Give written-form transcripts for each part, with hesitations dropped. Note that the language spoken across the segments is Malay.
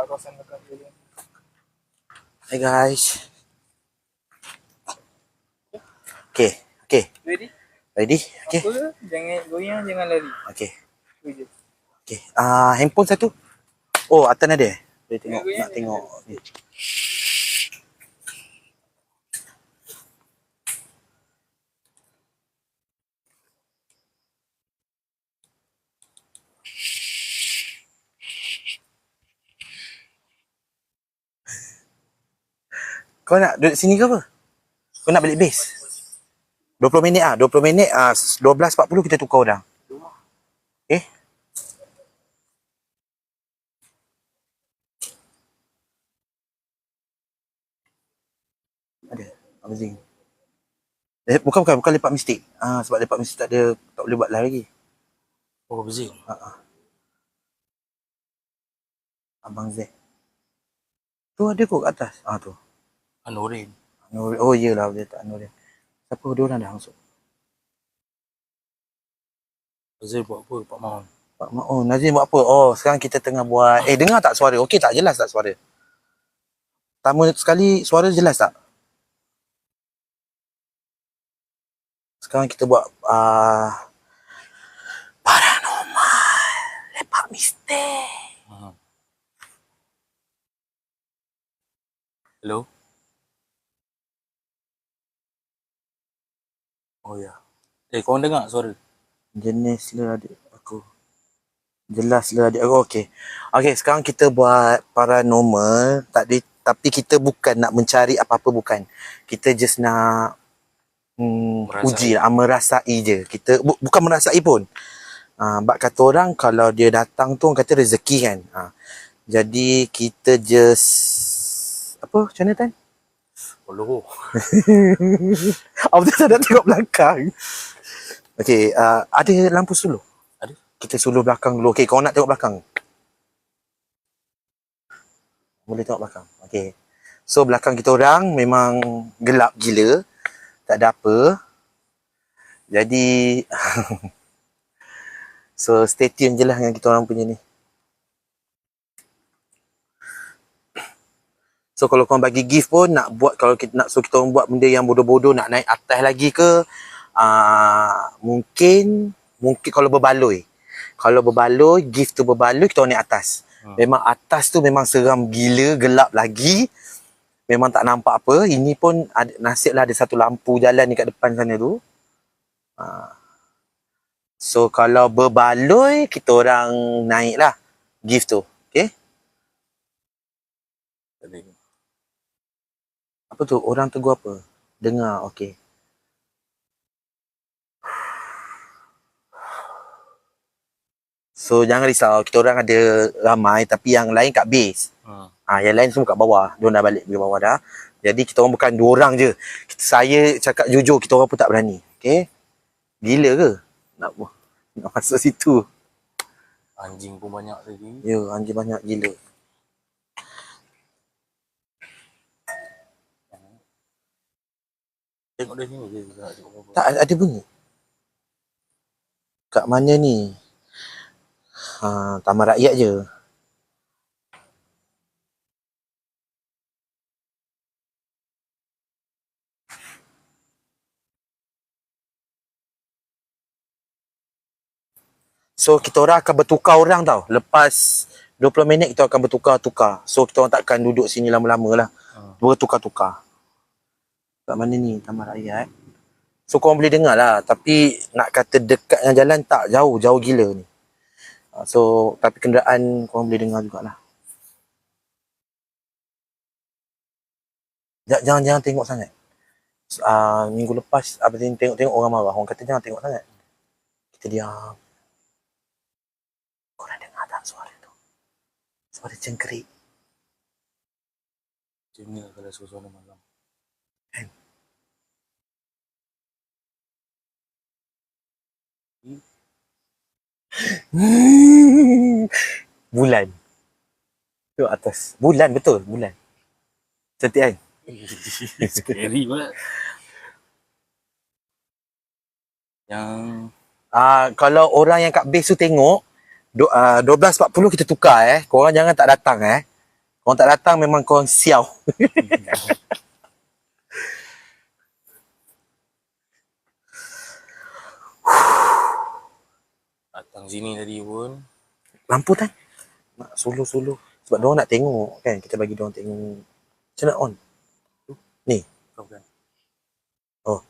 kawasan belakang tu. Hi guys. Okay. Ready? Ready? Okay. Apa ke? Jangan goyang, jangan lari. Okay. Tu je. Okay. Handphone satu. Oh, Atan ada. Boleh tengok. Goyang, Nak tengok. Ni. Kau nak duduk sini ke apa? Kau nak balik base? 20 minit 20 minit 12.40 kita tukar orang. Okay? Ada. Amazing. Bukan lepak mistik. Sebab lepak mistik tak boleh buat live lagi. Oh, betul. Abang Z. Tu ada kot kat atas. Tu. Anurin. Oh iyalah dia tak Anurin. Siapa dia orang dah masuk? Betul buat apa Pak Maun? Pak Maun, Nazim buat apa? Oh, sekarang kita tengah buat dengar tak suara? Okey tak? Jelas tak suara? Pertama sekali suara jelas tak? Sekarang kita buat paranormal, lepak mistik. Hello? Oh ya. Korang dengar suara? Jenis lah adik aku. Jelas lah adik aku. Okey, sekarang kita buat paranormal. Tapi kita bukan nak mencari apa-apa, bukan. Kita just nak uji lah, merasai je. Kita bukan merasai pun. Bak kata orang kalau dia datang tu orang kata rezeki kan. Jadi kita just apa macam mana Tan? Oh. Aku tak nak tengok belakang. Okey, ada lampu suluh? Ada. Kita suluh belakang dulu. Okey, kau nak tengok belakang? Boleh tengok belakang. Okey. So belakang kita orang memang gelap gila. Tak ada apa. Jadi so stay tune je lah dengan kita orang punya ni. So kalau korang bagi gift pun nak buat, kalau kita nak kita orang buat benda yang bodoh-bodoh, nak naik atas lagi ke, mungkin kalau berbaloi. Kalau berbaloi, gift tu berbaloi, kita orang naik atas. Memang atas tu memang seram gila, gelap lagi. Memang tak nampak apa. Ini pun nasib lah ada satu lampu jalan ni kat depan sana tu. So kalau berbaloi, kita orang naik lah gift tu. Okay? Apa tu? Orang tegur apa? Dengar, okey. So jangan risau, kita orang ada ramai tapi yang lain kat base. Yang lain semua kat bawah. Diorang dah balik ke bawah dah. Jadi kita orang bukan 2 orang je. Saya cakap jujur, kita orang pun tak berani. Okey? Gila ke? Nak masuk situ. Anjing pun banyak lagi. Ya, anjing banyak gila. Tengok dari sini je. Tak ada bunyi. Kat mana ni? Taman Rakyat je. So kita orang akan bertukar orang tau. Lepas 20 minit kita akan bertukar-tukar. So kita orang takkan duduk sini lama-lama lah. Bertukar-tukar. Kat mana ni Taman Rakyat? So korang boleh dengar lah. Tapi nak kata dekat dengan jalan tak, jauh gila ni. So tapi kenderaan korang boleh dengar jugalah. Jangan tengok sangat. Minggu lepas abang tengok orang marah. Orang kata jangan tengok sangat. Kita diam. Korang dengar tak suara tu? Suara cengkerik. Macam ni lah kalau suara malam. Kan? Bulan. Tu atas. Bulan betul, bulan. Cantik kan? Scary banget. Yang kalau orang yang kat base tu tengok 12.40 kita tukar Korang jangan tak datang Orang tak datang memang kau siau. Datang sini tadi pun. Lampu kan? Nak solo-solo. Sebab diorang nak tengok kan. Kita bagi diorang tengok. Macam nak on? Ni. Kau kan. Oh.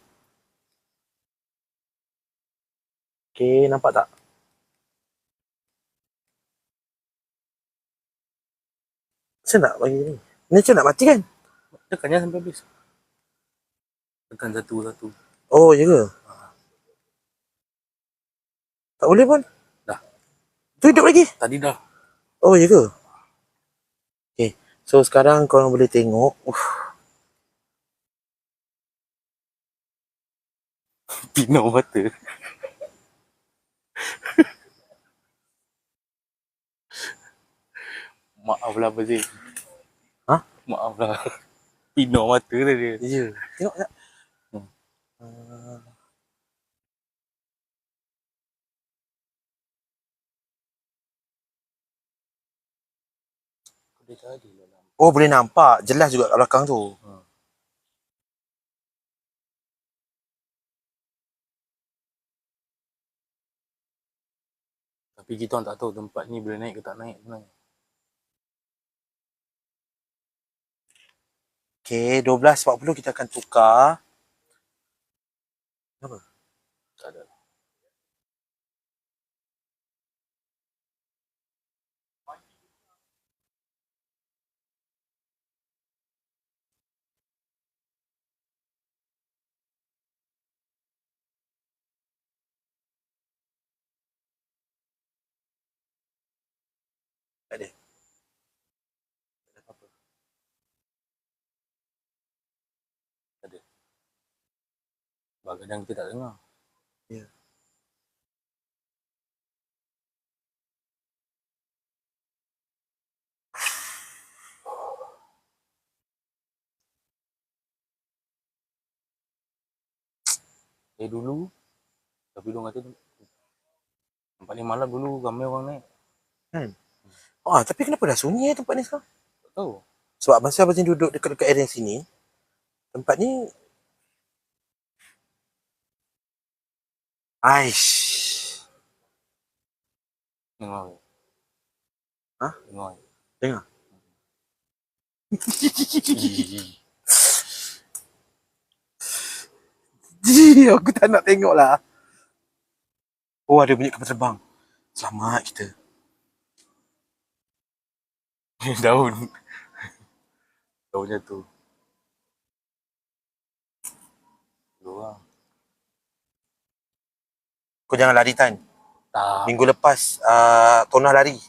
Okay, nampak tak? Macam nak bagi ni? Ni macam nak mati kan? Tekan je sampai habis. Tekan satu-satu. Oh, ya ke? Tak boleh pun? Dah. Tu hidup lagi? Tadi dah. Oh, ya ke? Okay. So, sekarang korang boleh tengok. Pinau mata. Maaf lah Fazil. Ha? Maaf lah. Pinau mata tadi. Ya. Tengok tak? Dia tadi lah. Oh, boleh nampak. Jelas juga kat belakang tu. Tapi kita orang tak tahu tempat ni boleh naik ke tak naik sebenarnya. Okay, 12.40 kita akan tukar. Apa? Tak ada. Tak ada. Tak ada apa-apa. Tak ada. Kadang kita tak dengar. Ya. Dulu tapi diorang kata tempat ni malam dulu ramai orang naik. Kan? Oh, tapi kenapa dah sunyi tempat ni sekarang? Tak tahu. Sebab masa Abang duduk dekat area sini, tempat ni Aish. Dengar. Ha? Dengar. Dengar. Aku tak nak tengok lah. Oh, ada bunyi kapal terbang. Selamat kita. Daun. Daun jatuh. Dua. Kau jangan lari Tan. Tak. Minggu lepas Tonah lari.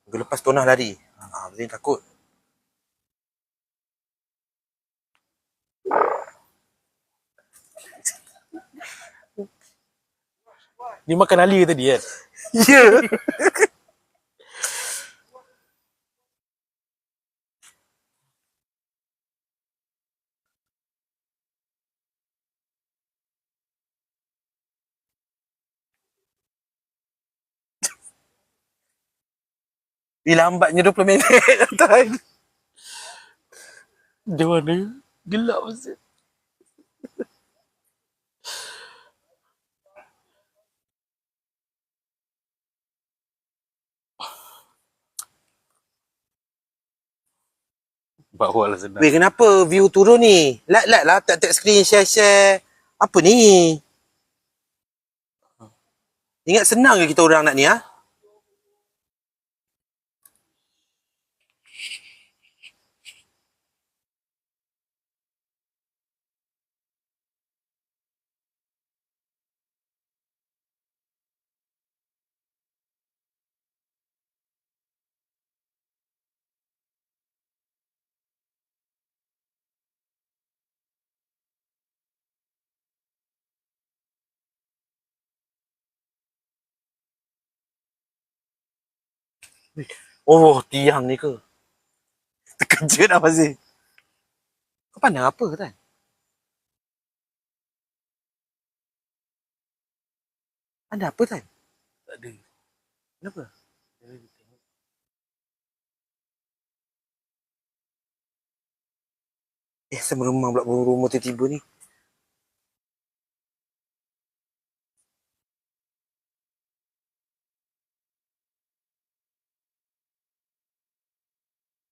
Minggu lepas Tonah lari. Abang takut. Dia makan ali ke tadi kan? Ya. Dia lambatnya 20 minit. Tan. Dia mana? Gelap pasal. Bawa lah senang. Weh, kenapa view turun ni? Like lah, tap screen, share. Apa ni? Ingat senang ke kita orang nak ni, ha? Oh, tiang ni ke? Terkejut lah Fazil. Kau pandang apa ke Tan? Ada apa Tan? Tak ada. Kenapa? Dia tengok. Saya meremang pula rumah tiba-tiba ni.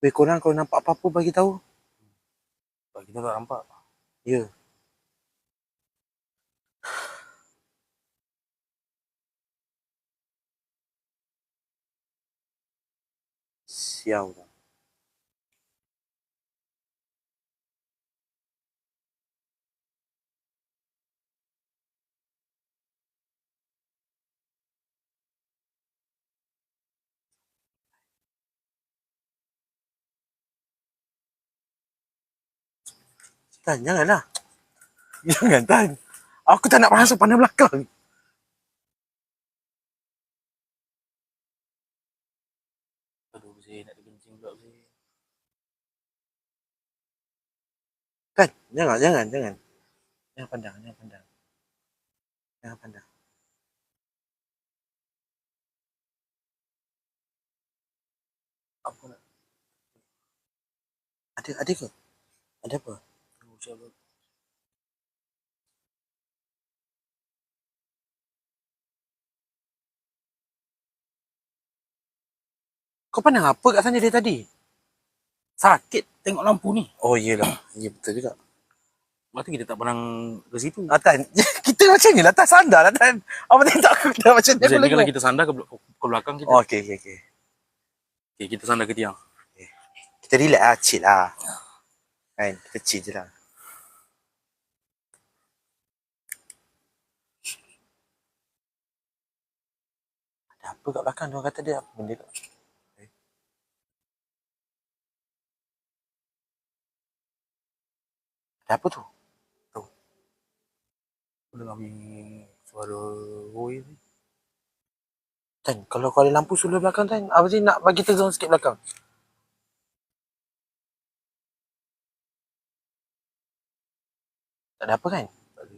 Weh, korang kalau nampak apa-apa bagi tahu. Sebab kita tak nampak. Ya. Sial lah. Tan, janganlah. Jangan, Tan. Aku tak nak masuk pandang belakang. Aduh, Zee, nak kencing pula, Zee. Tan, jangan. Jangan pandang. Jangan pandang. Apa nak? Ada ke? Ada apa? Tunggu siapa? Kau pandang apa kat sana dia tadi? Sakit tengok lampu ni. Oh, iyalah. Ya, betul juga. Lepas tu kita tak pandang ke situ. Tan, kita macam ni lah, Tan. Sandar lah, Tan. Apa tak aku dah macam ni? Jadi kalau kita sandar ke belakang kita. Oh, okey. Okay, kita sandar ke tiang. Kita relax lah, chill lah. Kan, kita chill je lah. Ada apa kat belakang? Diorang kata dia apa benda tu? Ada apa tu? Aku dengar suara Roy ni. Tan, kalau kau ada lampu sulah belakang, Tan, apa sih nak bagi tegang sikit belakang? Tak ada apa kan? Tak ada.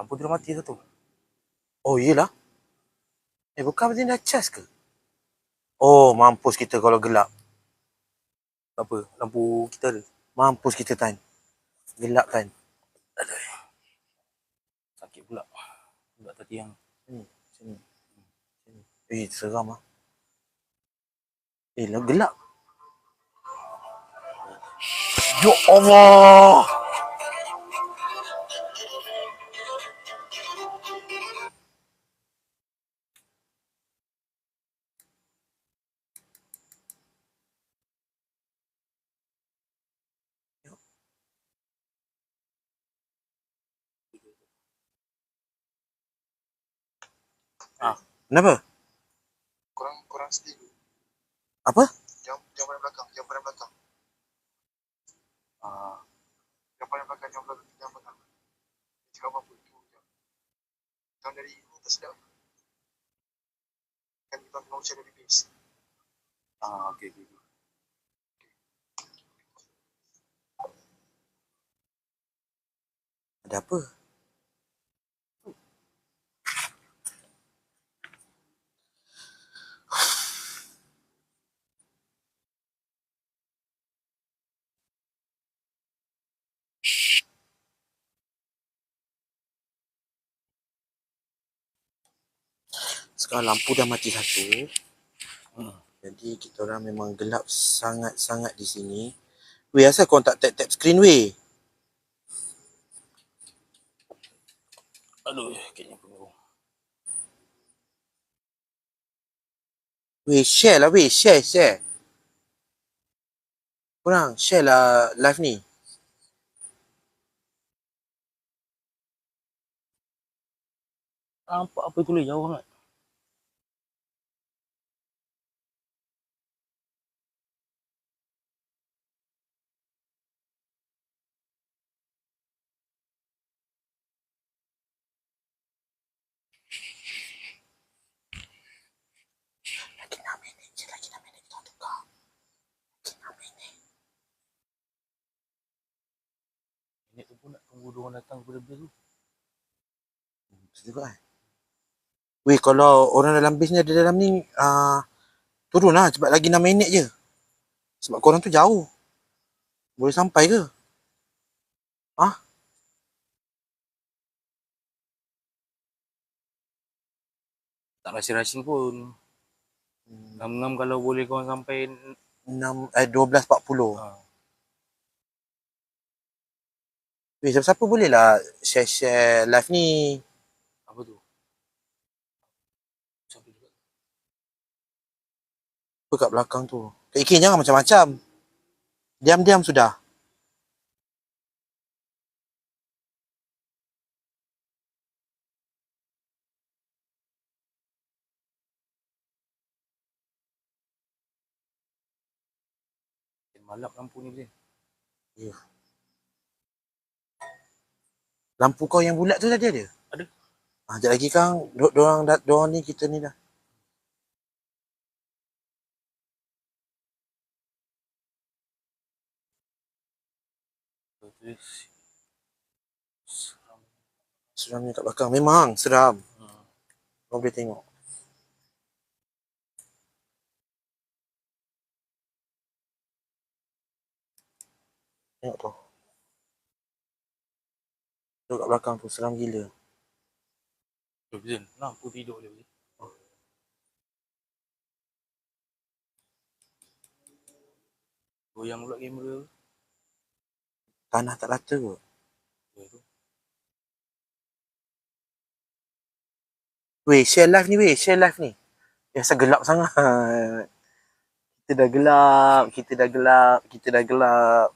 Lampu tu dah mati satu. Oh, iyalah. Bukan apa dah cas ke? Oh, mampus kita kalau gelap. Tak apa, lampu kita ada. Mampus kita, Tan. Gelap, Tan. Sakit pula. Pula atas tiang. Sini. Seram lah. Gelap. Ya Allah! Kenapa? Korang sedih dulu. Apa? Yang paling belakang. Yang paling belakang. Cakap apa-apa tu. Jangan dari ini tak sedap. Kan kita tengok macam dari base. Okay. Ada apa? Sekarang lampu dah mati satu. Jadi kita orang memang gelap sangat-sangat di sini. Weh, asal kau tak tap screen weh? Aduh, kayaknya penuh. Weh, share lah weh, share. Korang share lah live ni. Nampak apa tulis jauh sangat. Lagi 6 minit je, lagi 6 minit kita tukar. Lagi 6 minit. Ini tu pun nak tunggu diorang datang kepada benda tu. Betul juga kan? Weh, kalau orang dalam base ni ada dalam ni, turun lah. Cepat lagi 6 minit je. Sebab korang tu jauh. Boleh sampai ke? Ah, Tak rasa-rasa pun. Ngam-ngam kalau boleh korang sampai 12.40. ha. Weh, siapa-siapa boleh lah share live ni. Apa tu? Siapa juga? Apa kat belakang tu? Kak Ikin jangan macam-macam. Diam-diam sudah. Malap lampu ni boleh. Ya. Lampu kau yang bulat tu tadi ada? Ada. Sekejap lagi Kang, dorang ni kita ni dah. Seramnya kat belakang. Memang seram. Kau boleh tengok. Tengok tu. Tu kat belakang tu seram gila. Betul. Lampu tidur dia boleh. Goyang pula kamera. Tanah tak rata kot. Weh, share live ni weh. Share live ni. Biasa gelap sangat. Kita dah gelap. Kita dah gelap. Kita dah gelap.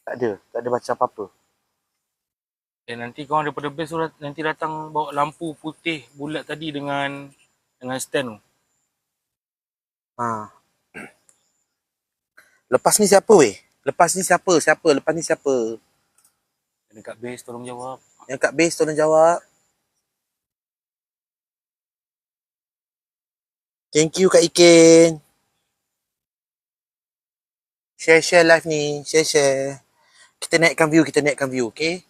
Tak ada. Tak ada baca apa-apa. Nanti korang daripada base tu nanti datang bawa lampu putih bulat tadi dengan stand tu. Ha. Lepas ni siapa weh? Lepas ni siapa? Siapa? Lepas ni siapa? Dekat base tolong jawab. Yang kat base tolong jawab. Thank you Kak Ikin. Share live ni. Share. Kita naikkan view. Okay?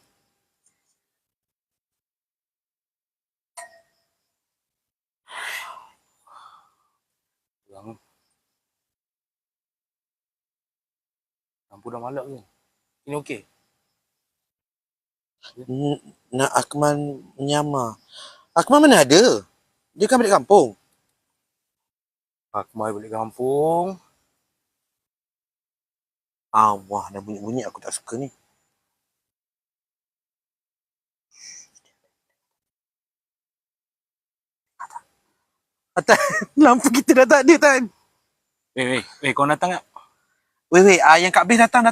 Lampu dah malap ke? Ini okey? Nak Akmal menyamar. Akmal mana ada? Dia kan balik kampung. Akmal balik kampung. Wah, dah bunyi-bunyi aku tak suka ni. Atas, lampu kita dah tak ada Tan. Weh, kau datang tak? Weh, yang kat base datang.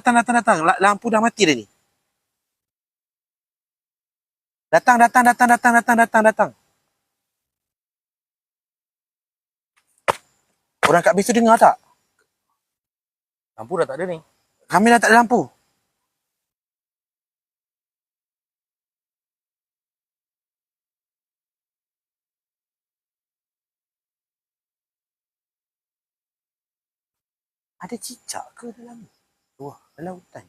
Lampu dah mati dah ni. Datang. Orang kat base tu dengar tak? Lampu dah tak ada ni. Kami dah tak ada lampu. Ada cicak ke dalam ni? Wah, dalam hutan.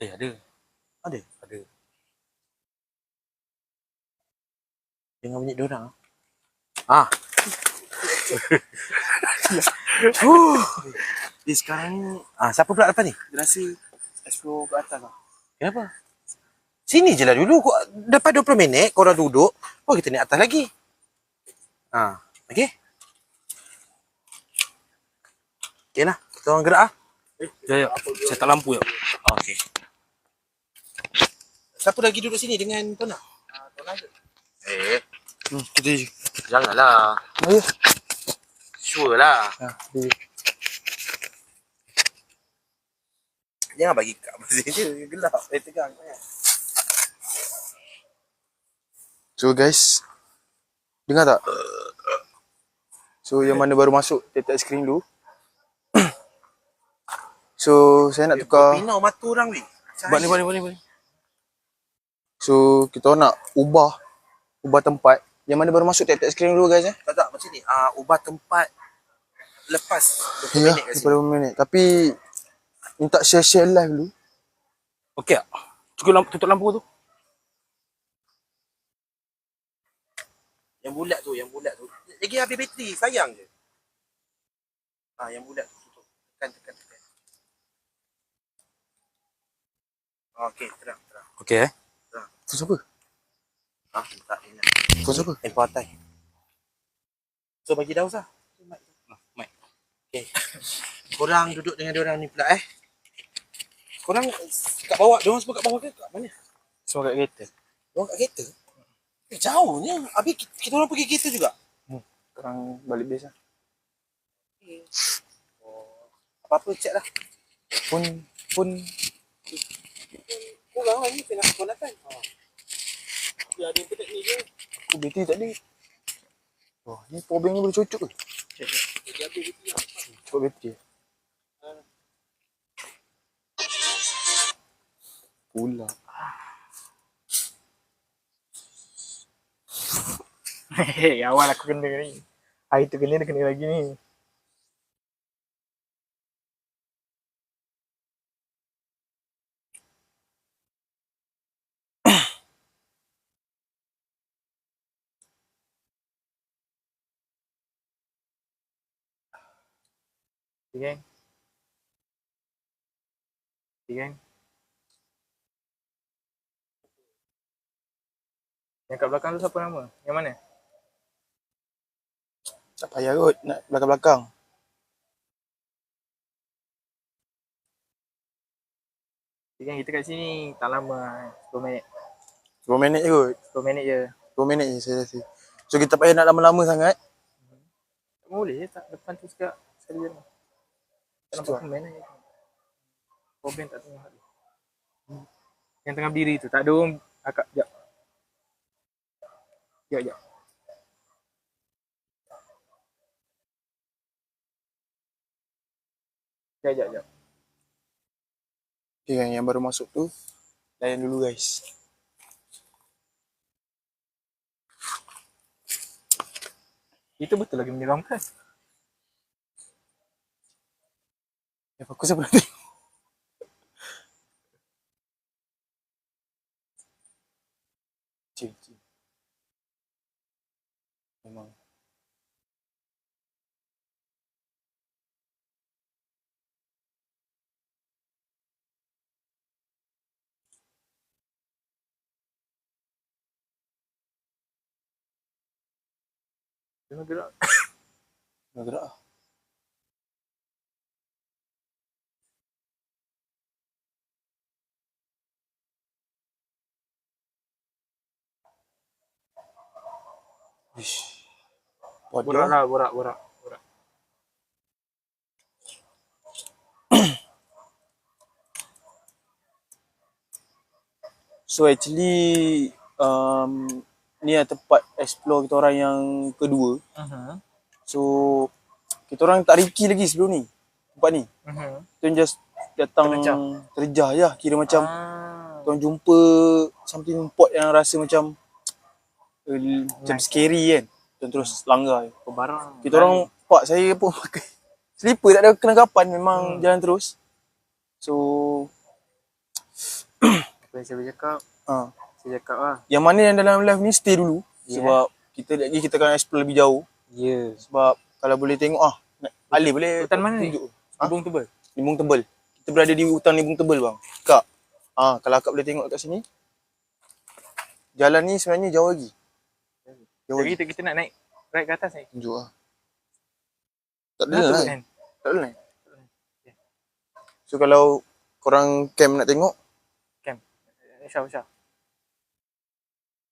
Ada. Ada? Ada. Dengar bunyi diorang. Sekarang ni siapa pula depan ni? Dia rasa explore ke atas lah. Kenapa? Sini je lah dulu. Dapat 20 minit korang duduk. Kita naik atas lagi. Okay? Okay lah. Kita orang gerak lah. Jaya, saya tak lampu ya. Okay. Siapa lagi duduk sini dengan Tona? Tona je. Kita Janganlah. Sure lah. Jangan bagi kat masih je. Gelap. Tegang. So guys, dengar tak? So yang mana baru masuk tap screen dulu. So saya nak tukar. Pinau mata orang weh. Balik. So kita nak ubah tempat. Yang mana baru masuk tap screen dulu guys. Tak macam ni. Ubah tempat lepas 20 Ya, minit kat sini. daripada 20 minit. Tapi minta share live dulu. Okey tak? Cukup tutup lampu tu. Yang bulat tu, yang bulat tu. Lagi habis bateri, sayang je. Yang bulat tu tutup. Tekan. Okey, terang. Okay Terang. Phone siapa? Tak ingat. Phone siapa? Handphone atas. So bagi dah usah. Mic. Okey. Korang duduk dengan diorang ni pula Korang kat bawah, diorang semua kat bawah ke kat mana? Semua kat kereta. Diorang kat kereta? Jauhnya. Habis kita orang pergi kereta juga. Korang balik base lah. Apa-apa chat lah. Phone Korang lah ni nak call kan. Dia ada internet ni je. aku bateri tak ada. Oh, ni powerbank ni boleh cocok ke? Dia habis bateri lah. Cepat bateri. Pula. Hei, awal aku kena ni. Hari tu kena lagi ni. Okay, gang. Yang kat belakang tu siapa nama? Yang mana? Tak payah kot nak belakang-belakang. Gang, kita kat sini tak lama. 10 minit. 10 minit je kot. 10 minit je. 10 minit je saya rasa. So kita tak payah nak lama-lama sangat. Boleh tak depan tu sekejap. Sekali je. Tak nampak komen ni. Komen tak tengah. Yang tengah berdiri tu. Tak ada orang. Akak, sekejap. Sekejap. Sekejap. Okay, yang baru masuk tu layan dulu guys. Itu betul lagi menyeramkan. Ya, fokus apa nanti? Cik. Memang. Tengah gerak. Dah gerak lah. Ish. Borak lah, borak. So actually ni lah tempat explore kita orang yang kedua. So kita orang tak riki lagi sebelum ni. Tempat ni. Kita orang just datang terjah je lah. Kira macam kita orang jumpa something spot yang rasa macam macam scary kan. Dan terus langgar je. Barang. Kita orang pak saya pun pakai slipper, tak ada kelengkapan, memang jalan terus. So Apa yang saya boleh cakap? Saya cakap lah. yang mana yang dalam live ni stay dulu. Sebab kita lagi kita akan explore lebih jauh. Sebab kalau boleh tengok Alif boleh Hutan mana ni? tunjuk. Limbung tebal. Limbung tebal. Kita berada di hutan limbung tebal bang. Kak. Kalau akak boleh tengok kat sini. Jalan ni sebenarnya jauh lagi. Jadi kita nak naik right ke atas ni. Tunjuk lah. Tak ada lah. Tak ada lah. So kalau korang camp nak tengok, Syah.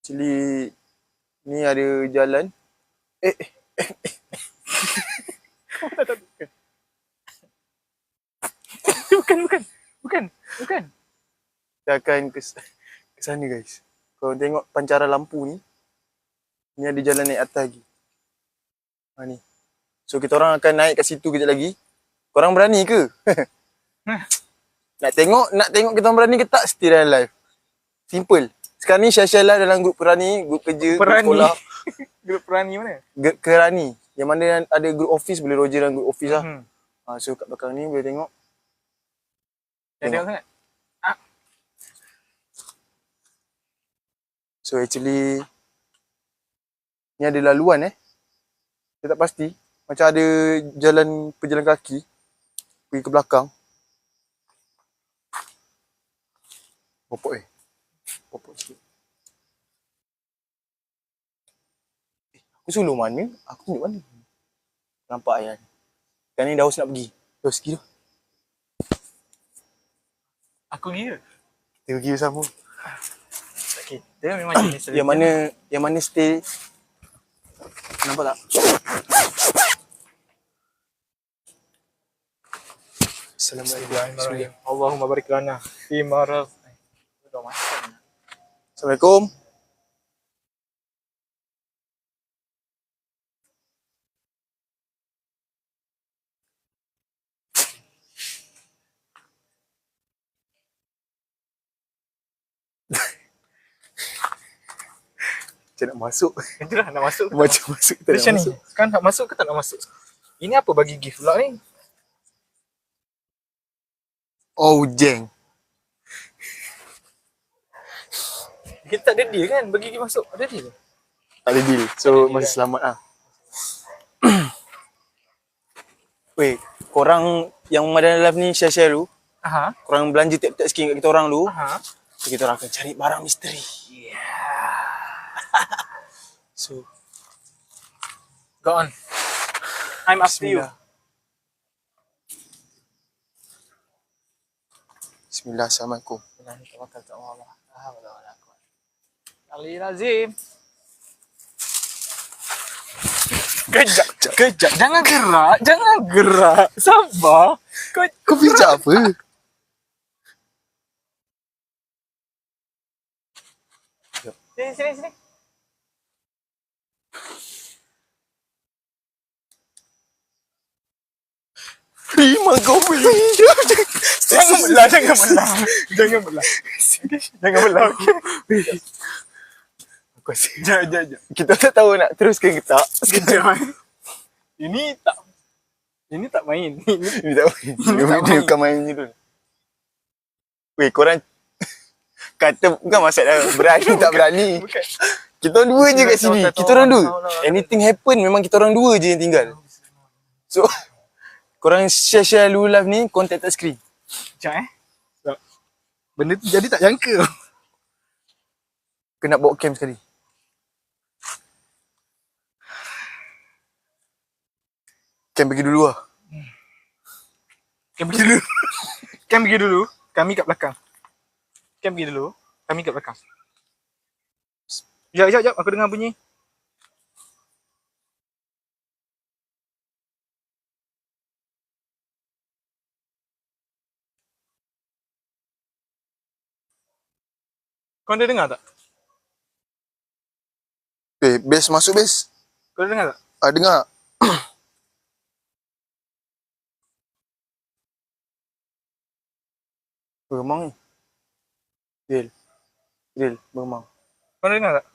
actually ni ada jalan. Bukan. Kita akan ke sana guys. Korang tengok pancaran lampu ni. Ni ada jalan naik atas lagi. Ni. So kita orang akan naik kat situ kejap lagi. Korang berani ke? Nak tengok kita orang berani ke tak? Stay dalam live. Simple. Sekarang ni share lah dalam grup Perani, grup kerja, grup sekolah. Grup Perani mana? Kerani. Yang mana ada grup office, boleh Roger dalam grup office lah. So kat belakang ni boleh tengok. Tengok sangat. So actually Ni ada laluan Saya tak pasti. Macam ada jalan pejalan kaki pergi ke belakang. Popok Popok sikit. Aku suluh mana? Aku tunjuk mana? Nampak ayah ni. Sekarang ni Daus nak pergi. Daus pergi tu. Aku gila. Kita pergi bersama. Kita memang jenis Yang mana stay. Nampak tak? Assalamualaikum. Allahumma barik lana fi marad. Assalamualaikum. Macam nak masuk. Itulah nak masuk. Macam masuk kita nak Macam ni. masuk. Sekarang nak masuk ke tak nak masuk? Ini apa bagi gift pula ni? Oh, jeng. Kita tak ada deal kan bagi gift masuk? Ada deal? Tak ada deal. So, masih selamat lah. Weh, korang yang Madana Live ni share-share dulu. Aha. Korang belanja tiap-tiap skin kat kita orang dulu. Aha. So, kita orang akan cari barang misteri. So, Go on. I'm up to you. Bismillah. Assalamualaikum. Ali Lazim. Kejap. Jangan gerak. Sabar. Kau bijak apa? Sini. Terima kau beli. Jangan belah. Jangan belah. Okay. Aku rasa. Jangan. Kita tak tahu nak teruskan ke tak. Sekejap. Ini tak main. Ini tak main. Ini bukan main ni dulu. Weh, korang kata bukan masalah berani tak berani. Bukan. Kita orang dua je kat sini. Kita orang dua. Anything happen memang kita orang dua je yang tinggal. So, korang share dulu live ni, contact tak screen. Sekejap Benda tu jadi tak jangka. Kena bawa cam sekali. Cam pergi dulu lah. Cam pergi dulu. Kami kat belakang. Cam pergi dulu. Kami kat belakang. Sekejap. Aku dengar bunyi. Kau ada dengar tak? Base masuk base. Kau ada dengar tak? Dengar. Bergemang ni. Real, bergemang. Kau ada dengar tak?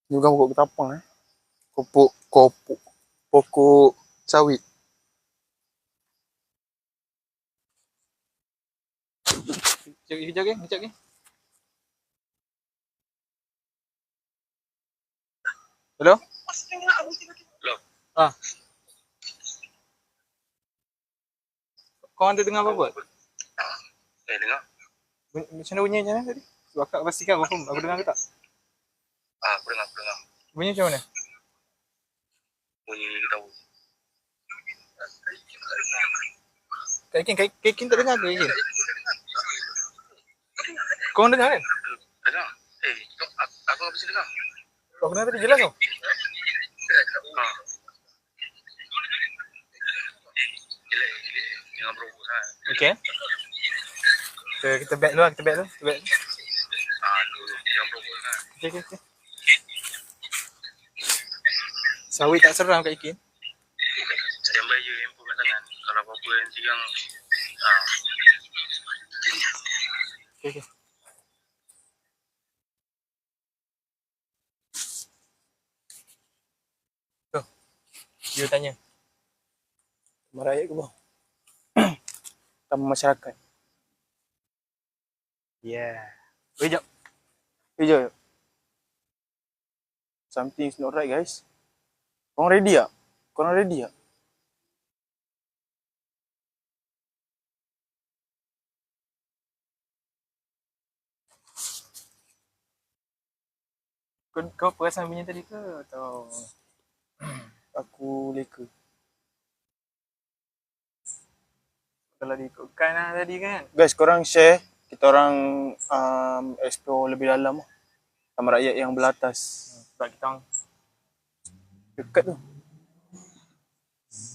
Ni bukan pokok ketapang pokok sawit. Kejap ke? Hello? Hello? Kau ada dengar apa-apa? Dengar. Macam mana bunyi macam mana tadi? Sebab akak pastikan aku dengar ke tak? Aku dengar. Bunyi macam mana? Bunyi tahu. Kak Ikin tak dengar ke Ikin? Kau dengar kan? Dengar. Aku tak bisa dengar. Kau dengar tadi jelas tau? Gila. Jangan berobos sangat. Okay. Kita back dulu. Jangan berobos sangat. Okay. Sawit tak seram Kak Ikin? Standby je handphone kat tangan. Kalau apa-apa nanti yang Okay. So, dia tanya. Marah ayat ke bang? Taman masyarakat. Yeah. Weh, jap. Jap. Something is not right, guys. Korang ready tak? Korang ready tak? Kau perasan bunyi tadi ke? Atau... Aku leka. Kalau diikutkan lah tadi kan? Guys, korang share. Kita orang explore lebih dalam lah. Sama rakyat yang belah atas. Sebab kita orang... Dekat tu.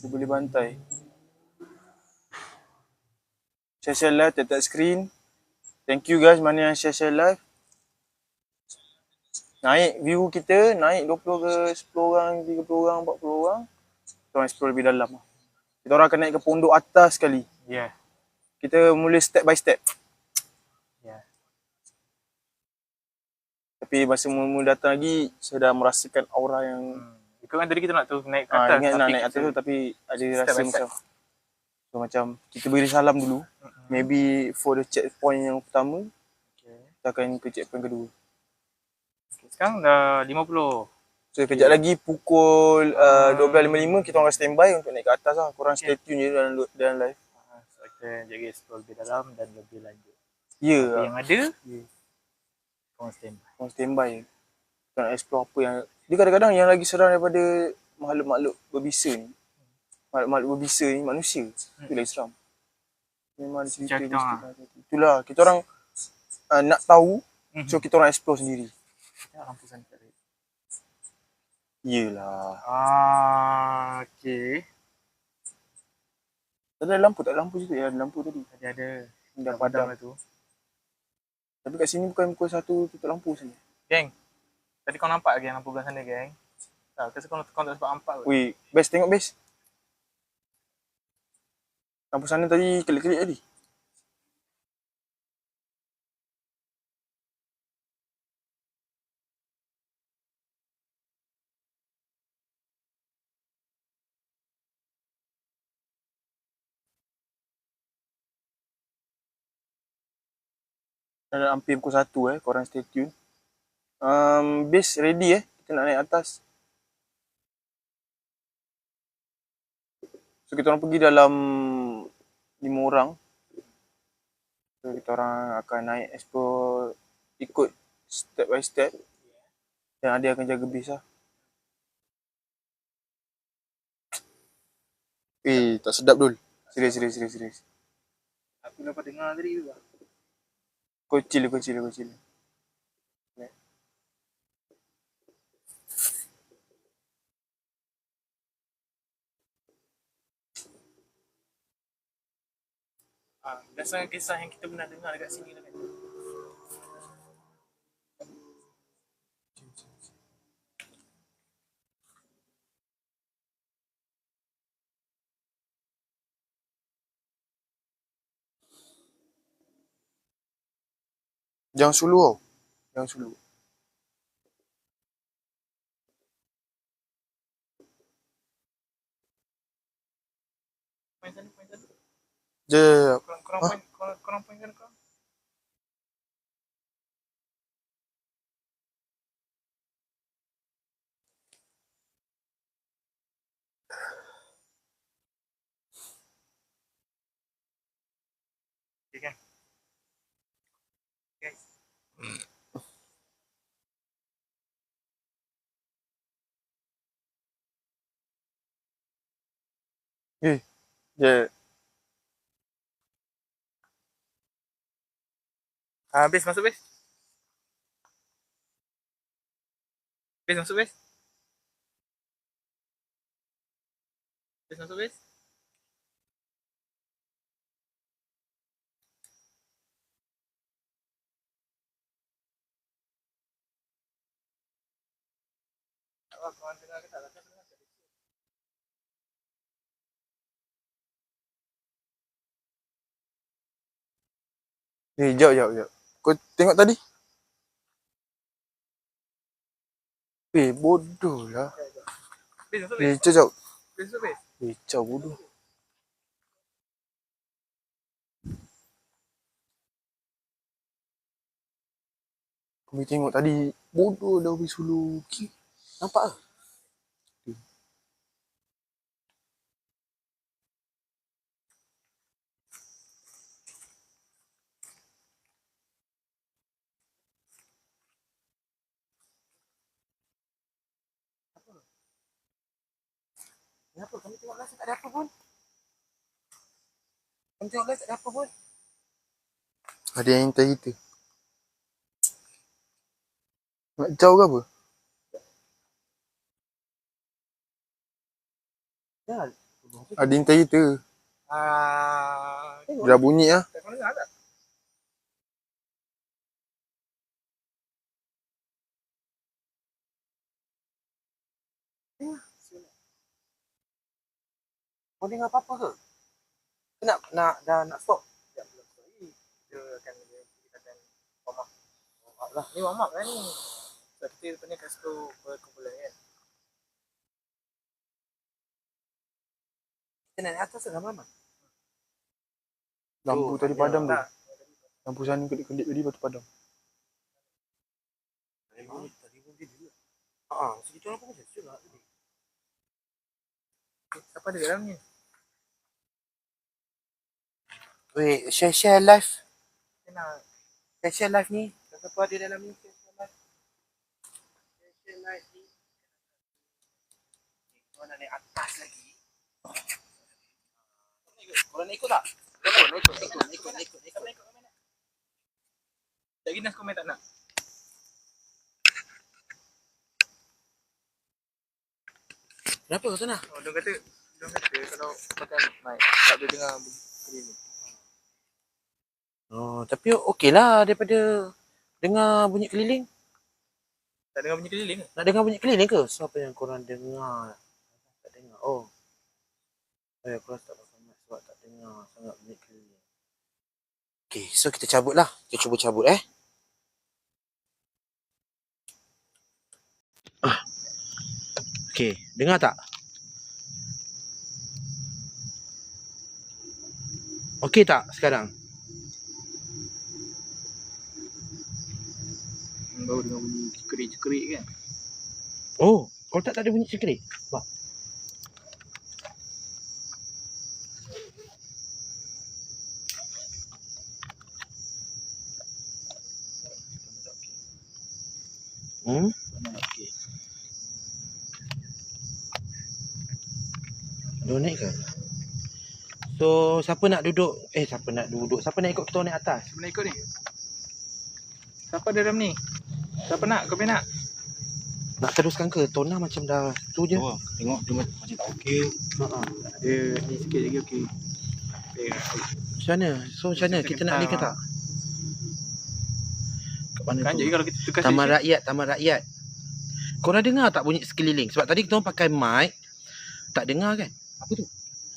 Dia boleh bantai. Share live, tap screen. Thank you guys mana yang share live. Naik view kita, naik 20 ke 10 orang, 30 orang, 40 orang. Kita orang explore lebih dalam. Kita orang akan naik ke pondok atas sekali. Yeah. Kita mula step by step. Yeah. Tapi masa mula datang lagi, saya dah merasakan aura yang... Ikutkan tadi kita nak tu naik ke atas. ingat nak naik atas tu tapi ada rasa macam... So macam kita beri salam dulu. Maybe for the checkpoint yang pertama, kita akan ke checkpoint kedua. Sekarang dah 50. So kejap lagi pukul 12.55 kita orang standby untuk naik ke atas lah. Korang stay tune je dalam live. So kita jaga explore lebih dalam dan lebih lanjut. Ya. Apa yang ada, korang standby. Korang standby. Kita nak explore apa yang... Dia kadang-kadang yang lagi seram daripada makhluk-makhluk berbisa ni. Makhluk-makhluk berbisa ni manusia. Itu lagi seram. Memang ada cerita. Itulah. Kita orang nak tahu. So kita orang explore sendiri. Ya, lampu sana tak ada. Yelah. Okay. Tak ada lampu, tak ada lampu situ. Ya, ada lampu tadi. Tadi ada. Dah padam lah tu. Tapi kat sini bukan pukul 1 tutup lampu saja. Geng. Tadi kau nampak lagi lampu belah sana, geng? Tak, kasi kau tak sebab nampak kot. Weh, Bes tengok Bes. Lampu sana tadi kelip-kelip tadi. Dah hampir pukul 1 korang stay tune. Base ready kita nak naik atas. So kita orang pergi dalam 5 orang. So kita orang akan naik explore ikut step by step. Dan ada akan jaga base lah. Tak sedap dul. Serius. Aku dapat dengar tadi tu. Kau chill. Berdasarkan kisah yang kita pernah dengar dekat sini lah kan. Jangan sulu tau. Jangan sulu. Poin sana. Jep. Korang poin kan kau? Okay kan? Guys. Jep. Base masuk base. Base masuk base. Base masuk base. Korang dengar ke tak? Jap. Kau tengok tadi? Bodoh lah. Base masuk base. Jap. Base masuk base. Jap bodoh. Kami tengok tadi. Bodoh dah habis dulu. Okay. Nampak ke? Kenapa? Kami tengok live tak ada apa pun. Kami tengok live tak ada apa pun. Ada yang hantar kita. Nak jauh ke apa? Ya. Ada yang hantar kita. Tengok Dah bunyi lah. tak kau dengar tak? Kau dengar apa-apa ke? Kau nak stop? Tak, belum sorry. Kita akan warm up lah. Ni warm up kan ni. So, kita lepas ni kat situ berkumpulan kan. Kita nak naik atas ke lama-lama? Lampu Oh, tadi tak padam tu. Tak. Lampu sana kedip-kedip tadi lepas tu padam. Tadi pun dia juga. Haa, masa kita orang pun macam tu lah tadi. Siapa ada dalam ni? Weh, share live. Kita nak Share live ni. Siapa ada dalam ni? Share live. Share live ni. Kau nak naik atas lagi. Kau nak ikut tak? Ikut. tak Nas komen tak nak. Kenapa kau tak nak? Oh, dia kata kalau pakai mic tak boleh dengar bunyi. Oh, tapi okey lah daripada dengar bunyi keliling. Tak dengar bunyi keliling ke? Nak dengar bunyi keliling ke? So, apa yang korang dengar? Tak dengar. Oh. Korang tak pakai mic sebab tak dengar sangat bunyi keliling. Okay, so kita cabut lah. Kita cuba cabut Okay, dengar tak? Okey tak sekarang? Baru dengar bunyi cekerik-cekerik kan. Oh, kalau tak ada bunyi cekerik. Bah. Donate ke? So, siapa nak duduk? Siapa nak ikut kita naik atas? Siapa nak ikut ni? Siapa ada dalam ni? Siapa nak? Kau nak? Nak teruskan ke? Tona macam dah tu je. Oh, tengok dia macam tak okey. Dia ni sikit lagi okey. Macam mana? So, macam mana? Kita nak ni ke tak? Kat mana Kan tu? jadi kalau kita tukar Taman Rakyat. Korang dengar tak bunyi sekeliling? Sebab tadi kita orang pakai mic, tak dengar kan? Apa tu?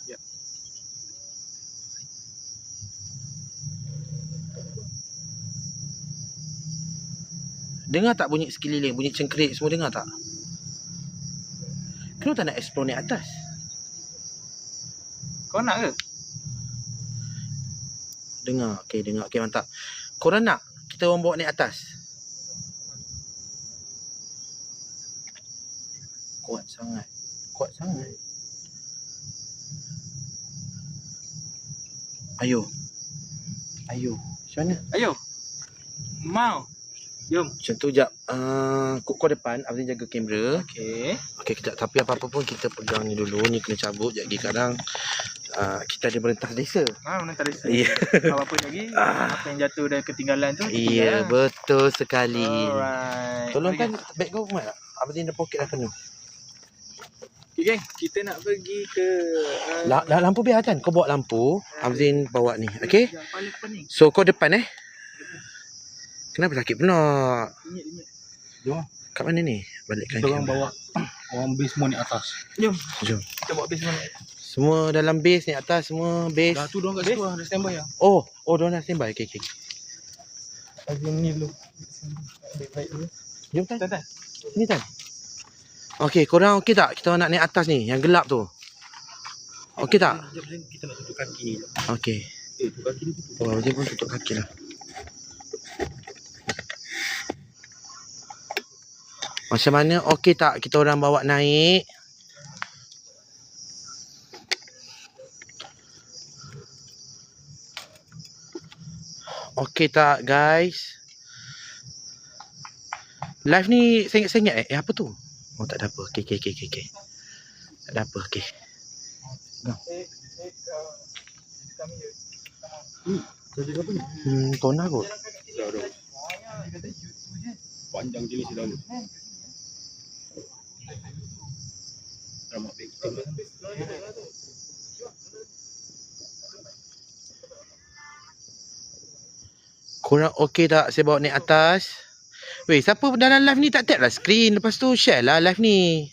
Ya. Dengar tak bunyi sekeliling, bunyi cengkerik semua dengar tak? Kenapa tak nak explore naik atas? Kau nak ke? Dengar, okey mantap. Korang nak kita orang bawa naik atas? Kuat sangat. Ayo. Macam mana? Ayo. Mau. Jom. Macam tu jap. Kau depan, Abang jaga kamera. Okey. Okey kejap. Tapi apa-apa pun kita pegang ni dulu. Ni kena cabut. Jadi kadang kita ada merentas desa. Menentar desa. Ya. Apa lagi? Apa yang jatuh dan ketinggalan tu? Ya, betul sekali. Alright. Tolongkan beg kau kuat tak? Abang dah poket dah penuh. Okay, geng. Kita nak pergi ke... Lampu biar kan? Kau bawa lampu. Abzin bawa ni. Okey? Paling pening. So kau depan Kenapa sakit pula? Linyit. Jom. Kat mana ni? Balikkan Kita orang kamera. bawa orang base semua ni atas. Jom. Jom. Kita bawa base mana? Semua dalam base ni atas semua base. Dah tu diorang kat situ lah. Dah standby lah. Oh, diorang dah standby. Okey. Azim ni dulu. Baik-baik dulu. Jom Tan. Tan. Ni Tan. Okey, korang okey tak? Kita nak naik atas ni, yang gelap tu. Okey tak? Sekejap, kita nak tutup kaki. Okey. Tutup kaki dia tutup. Oh, dia pun tutup kaki lah. Macam mana? Okey tak kita orang bawa naik? Okey tak guys? Live ni sengit-sengit apa tu? Oh tak ada apa. Okey. Tak ada apa. Okey. Tona kot. Panjang jenis dah lu. Korang okey tak saya bawa naik atas? Weh, siapa dalam live ni tak tap lah screen. Lepas tu share lah live ni.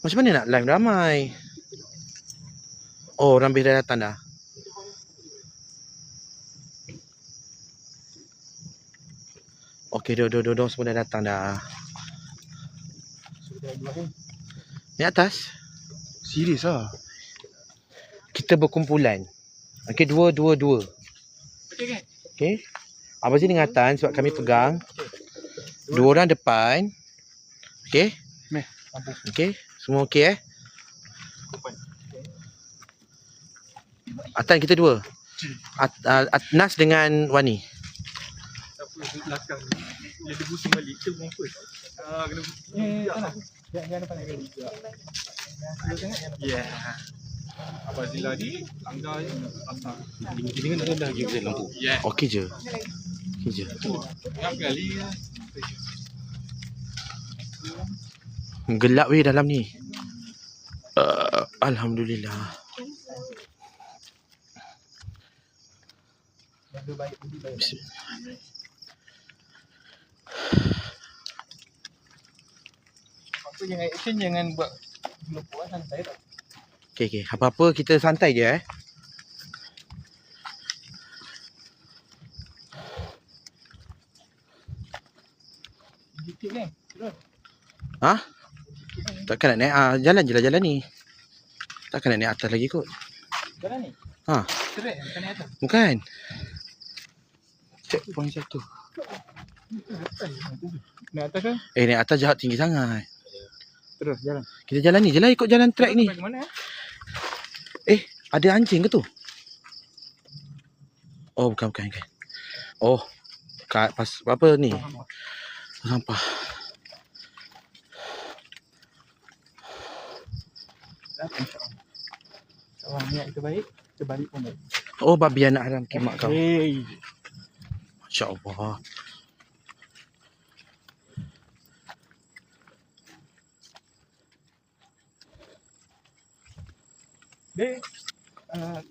Macam mana nak live ramai? Oh, orang dah datang dah. Okey, dah semua dah datang dah. Naik atas? Serius lah. Kita berkumpulan. Okey, dua. Okey. Abang sini ingatan sebab kami pegang. Dua orang depan. Okey. Okey. Semua okey Atan kita dua. Nas dengan Wani. Siapa belakang ni? Dia ada busung balik. Kita buang first. Kena jangan depan lagi. Ya. Abang Zila ni langgar je. Asal. Ini kan ada lagi pasal lampu. Ya. Okey je. Yang kali Gelap weh dalam ni. Alhamdulillah. apa jangan action, jangan buat lupa santai tak. Okey. Apa-apa kita santai je Dikit ni. Terus. Ha? Takkan nak naik jalan je lah jalan ni. Takkan nak naik atas lagi kot. Jalan ni. Ha, Straight bukan atas. bukan. Checkpoint satu. Naik atas kan? Naik atas jahat tinggi sangat. Terus jalan. Kita jalan ni je lah ikut jalan track ni. Ke mana? Ada anjing ke tu? Oh, bukan. Oh, kat pas apa ni? Sampah. Orang niat kita baik, kita balik pun baik. Oh, babi anak haram kimak kau. Hey. Masya Allah. Dia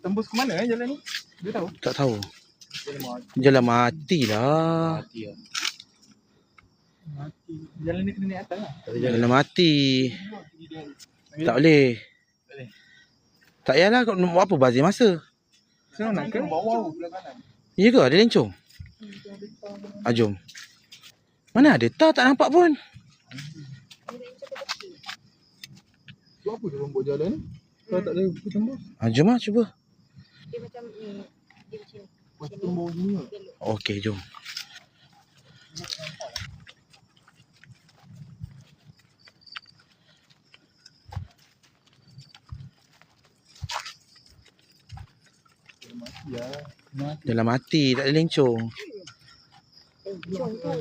tembus ke mana jalan ni? Dia tahu? Tak tahu. Jalan mati lah. Mati. Jalan ni kena naik atas lah. Jalan mati. Tak boleh. Tak payahlah kau nak buat apa bazir masa. Senang nak ke? Bawah belah kanan. Ya ke? Ada lencong? Jom. Mana ada? Tak nampak pun. Tu apa dia orang buat jalan ni? Kalau tak ada tembus. Jom lah cuba. Dia macam ni. Dia macam ni. Lepas tu tembus sini lah. Okey, jom. Ya. Dalam mati, tak ada lencong. Cong tu.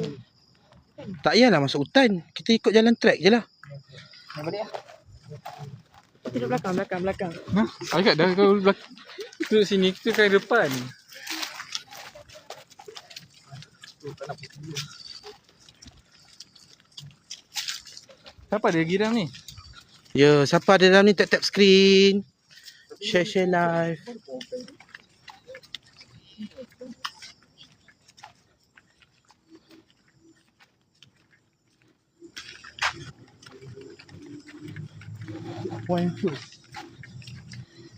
Tak payahlah masuk hutan. Kita ikut jalan track je lah. Nak balik lah. Kita duduk belakang. Ha? Agak dah kau belakang. Duduk sini, kita kan depan. Siapa ada giram ni? Ya, siapa ada dalam ni tap screen. Share live. Point first.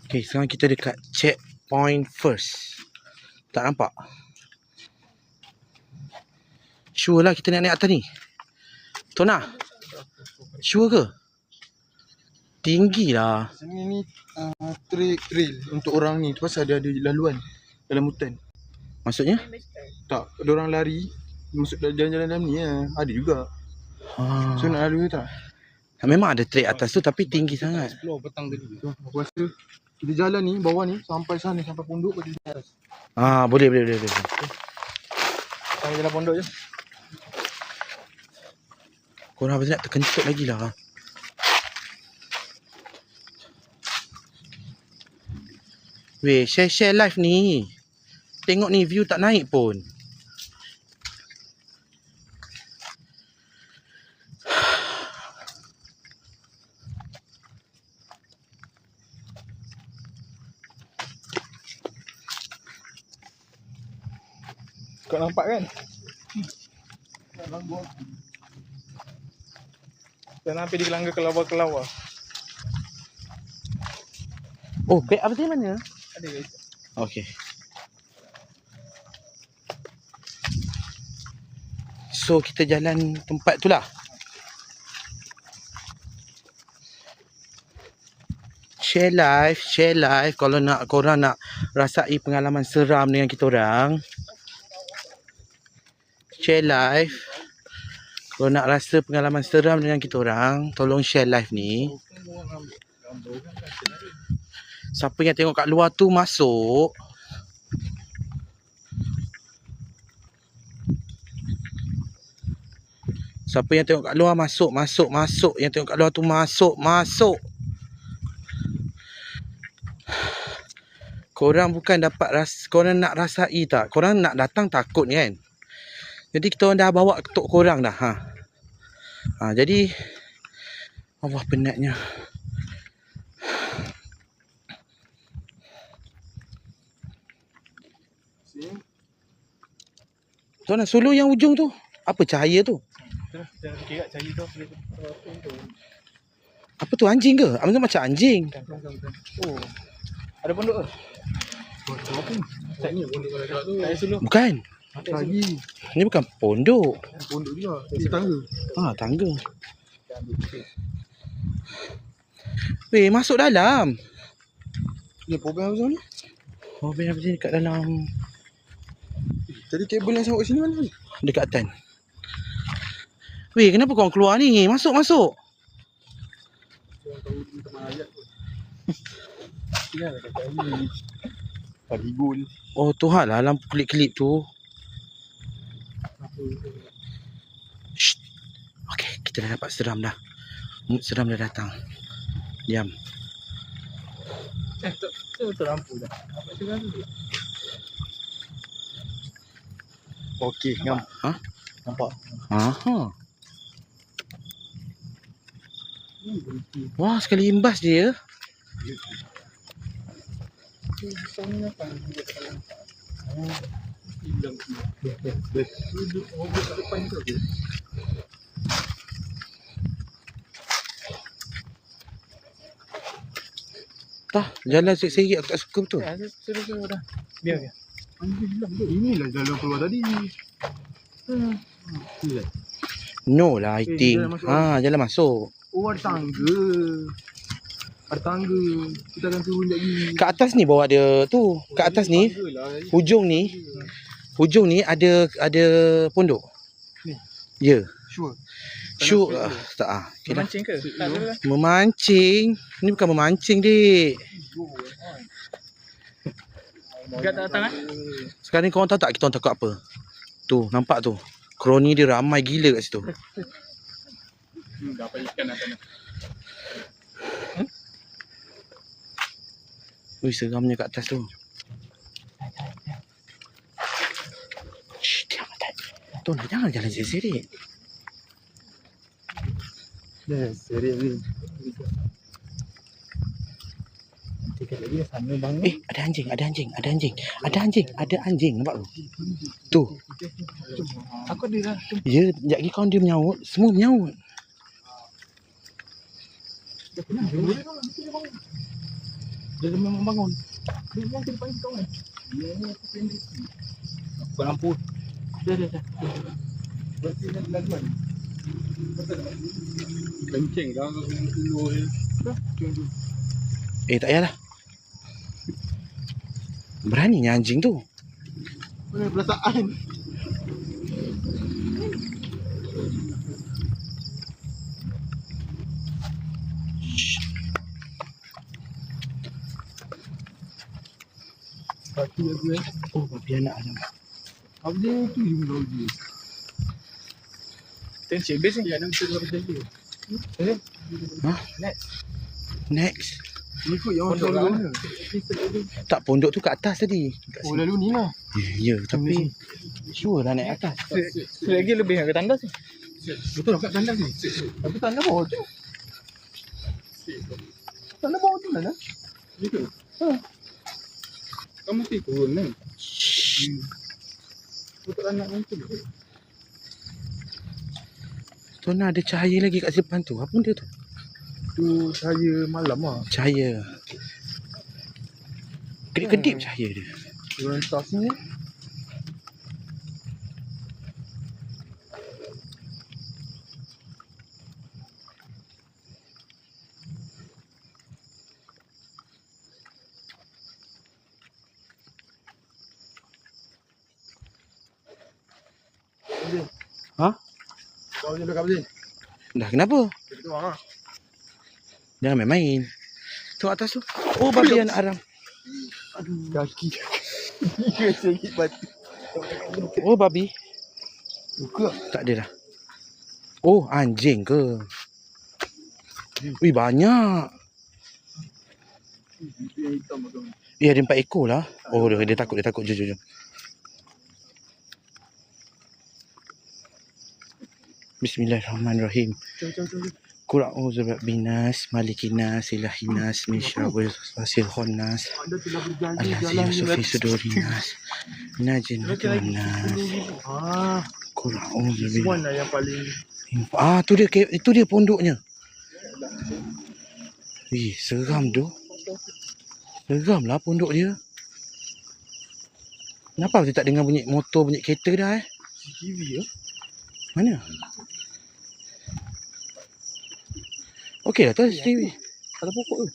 Okay, sekarang kita dekat checkpoint first. Tak nampak? Sure lah kita nak naik atas ni. Tona? Sure ke? Tinggi lah. Sini ni trail untuk orang ni. Pasal dia ada laluan dalam hutan. Maksudnya? Tak, ada orang lari masuk jalan-jalan dalam ni lah. Ada juga. So nak lalu tak? Memang ada trek atas tu tapi tinggi sangat. Explore petang tadi. Aku rasa kita jalan ni bawah ni sampai sana sampai pondok pada atas. Boleh. Kita jalan pondok je. Korang apa nak terkentut lagi lah. Weh, share live ni. Tengok ni view tak naik pun. Kau nampak kan? Dan hampir di gelangga kelawar-kelawar. Oh, beg apa tadi mana? Ada guys. Okay. So kita jalan tempat tu lah. Share live kalau nak korang nak rasai pengalaman seram dengan kita orang. Share live. Kalau nak rasa pengalaman seram dengan kita orang, tolong share live ni. Siapa yang tengok kat luar tu masuk. Siapa yang tengok kat luar masuk. Yang tengok kat luar tu masuk. Korang bukan dapat korang nak rasai tak? Korang nak datang takut ni kan? Jadi kita orang dah bawa ketuk korang dah. Jadi Allah penatnya. So nak solo yang ujung tu. Apa cahaya tu? Jangan kira cahaya tu. Apa tu, anjing ke? Macam anjing. Oh. Ada pondok ke? Bukan. Lagi. Ni bukan pondok. Pondok juga. Tangga. Tangga. Weh, masuk dalam. Ni program apa ni? Oh, biar apa sini kat dalam. Tadi kabel yang sawak sini mana? Dekat tan. Weh, kenapa korang keluar ni? Masuk. Ya, kata ni. Pagi gol. Oh, tu hal lah lampu kelip-kelip tu. Shh. Okay, kita dah dapat seram dah. Mood seram dah datang. Diam. Tu lampu dah. Apa seram tu? Okey, ngam. Nampak. Wah, sekali imbas dia. Tah, jalan seri-seri aku tak suka betul. Ya, suruh dah. Biar. Inilah jalan keluar tadi. No lah, I think. Jalan masuk. Oh, ada tangga. Ada tangga. Kita akan turun lagi. Kat atas ni bawa dia tu. Kat atas ni, hujung ni ada pondok. Ni? Ya. Sure. Syuk tak okay dah. Memancing ke? Tak ada lah. Memancing. Ni bukan memancing, dik. Gak tak datang kan? Sekarang ni korang tahu tak kita orang takut apa? Tu, nampak tu. Kroni dia ramai gila kat situ. Dapat ikan dah sana. Ui, seramnya kat atas tu. Shh, diam tak. Tu, jangan jalan seri-seri. Yes, serius ni. Tiket lagi sana bangun. Ada anjing. Nampak tu? Tu. Aku ada lah. Ya, sekejap lagi kawan dia menyaut. Semua menyaut. Dia memang bangun. Dia memang ke depan kawan. Dia ni aku pendek. Bukan lampu. Dah. Berarti dah laguan. Kencing dah keluar je. Tak payahlah. Beraninya anjing tu. Mana perasaan? Satu lagu Oh, babi anak Adam. Abdi tu je mula Abdi. Ten cik base ni. Ya, nak cerita pasal dia. Next. Ni kot yang Pondok orang dulu. mana? Tak, pondok tu kat atas tadi. Oh, lalu ni lah. Ya, tapi sure lah naik atas. Lagi lebih ke tandas ni. Betul kat tandas ni. Tapi tandas bawah tu. Tandas bawah tu lah. Ya ke? Kamu mesti turun kan? Betul anak nanti. Tu nak ada cahaya lagi kat depan tu. Apa benda tu? Tu cahaya malam lah. Cahaya. Kedip-kedip cahaya dia. Turun atas ni. Ha? Kau je dekat Abdi. Dah kenapa? Kita orang lah. Jangan main-main. Tengok atas tu. Oh, babi anak haram. Kaki. Sakit batu. Oh, babi. Buka. Tak ada dah. Oh, anjing ke? Ui, banyak. Dia hitam tu. Ada 4 ekor lah. Oh, dia takut. Jom. Bismillahirrahmanirrahim. Qul a'udzu birabbinas, malikinas, ilahinas, min syarril waswasil khannas, allazi fi sudurinas, minal jinnati wan nas. Qul a'udzu Semua billahi. lah yang paling. Tu dia pondoknya. Ih, seram tu. Seram lah pondok dia. Kenapa kita tak dengar bunyi motor, bunyi kereta dah CCTV ya? Mana? Okey lah tu CCTV. Ada pokok tu.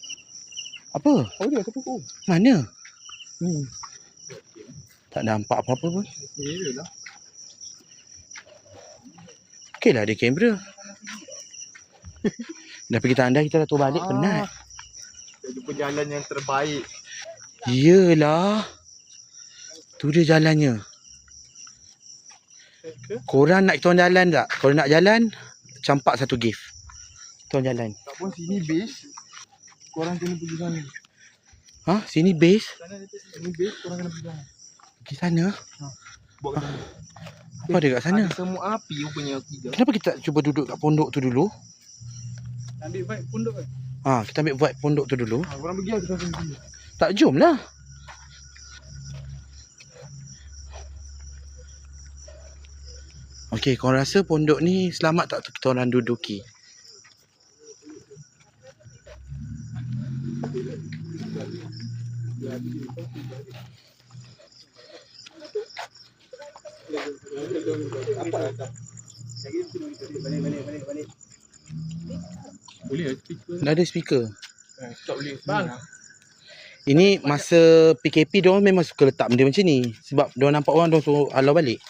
Apa? Oh dia ada pokok. Mana? Hmm. Tak nampak apa-apa pun. Ya lah. Okey lah ada kamera. Dah pergi tanda kita dah tu balik penat. Kita jumpa jalan yang terbaik. Yelah. Tu dia jalannya. Korang nak kita orang jalan tak? Kalau nak jalan, campak satu gift. Kita orang jalan. Tak pun sini base. Korang kena pergi sana. Ha? Sini base? Sini base korang kena pergi sana. Pergi sana? Buat kat sana. Apa ada kat sana? Ada semua api rupanya tiga. Kenapa kita tak cuba duduk kat pondok tu dulu? Ambil vibe pondok kan. Kita ambil vibe pondok tu dulu. Korang pergi lah kita pergi. Tak, jom lah. Okey, korang rasa pondok ni selamat tak kita orang duduki? Boleh lah speaker. Dah ada speaker. Tak boleh. Bang. Ini masa PKP diorang memang suka letak benda macam ni. Sebab diorang nampak orang, diorang suruh halau balik.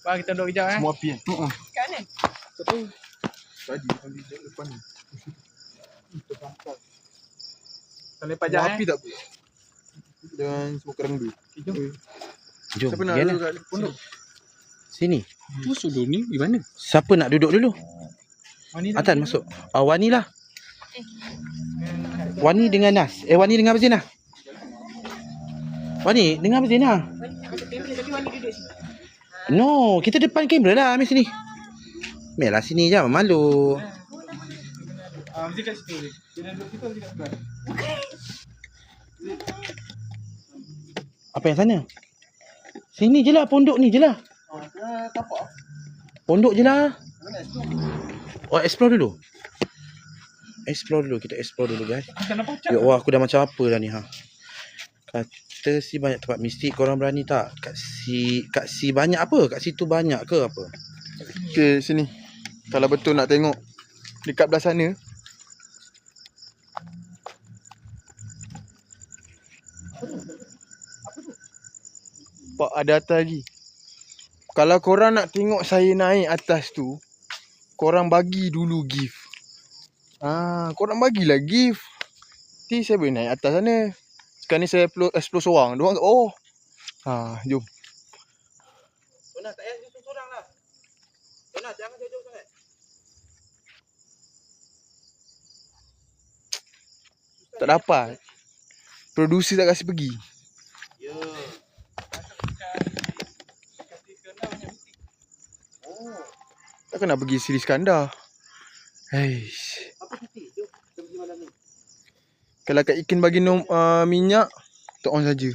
Bang kita duduk kejap Semua api kan? Kat mana? Tak tahu. Tadi sambil depan ni. Tak lepas jap Semua api tak apa. Dengan semua kerang dulu. Jom. Jom, Siapa nak pergi duduk lah. kat pondok? Sini. Masuk dulu ni di mana? Siapa nak duduk dulu? Wani Atan masuk. Wani lah. Wani dengan Nas. Wani dengan Abzin lah. Wani dengan Abzin lah. Wani nak masuk kamera tapi Wani duduk sini. No, kita depan kamera lah. Ambil sini. Ambil lah sini, jangan malu. Mesti kat situ. Dia duduk situ, mesti kat sebelah. Apa yang sana? Sini je lah, pondok ni je lah. Pondok je lah. Oh, explore dulu. Kita explore dulu guys. Ya Allah, aku dah macam apa dah ni ha. Kata si banyak tempat mistik, korang berani tak? Kat si banyak apa? Kat situ banyak ke apa? Okay, sini. Kalau betul nak tengok dekat belah sana. Pak ada atas lagi. Kalau korang nak tengok saya naik atas tu, korang bagi dulu gift. Korang bagilah gift. Nanti saya boleh naik atas sana. sekarang ni saya explore seorang. Diorang oh. Jom. Tona, tak payah seorang lah. Tona, jangan jauh-jauh sangat. Tak dapat. Producer tak kasi pergi. Ya. Takkan nak pergi Sri Iskandar. Heish. Apa titik? Jom, kita pergi malam ni. Kalau Kak Ikin bagi minyak, tak on saja.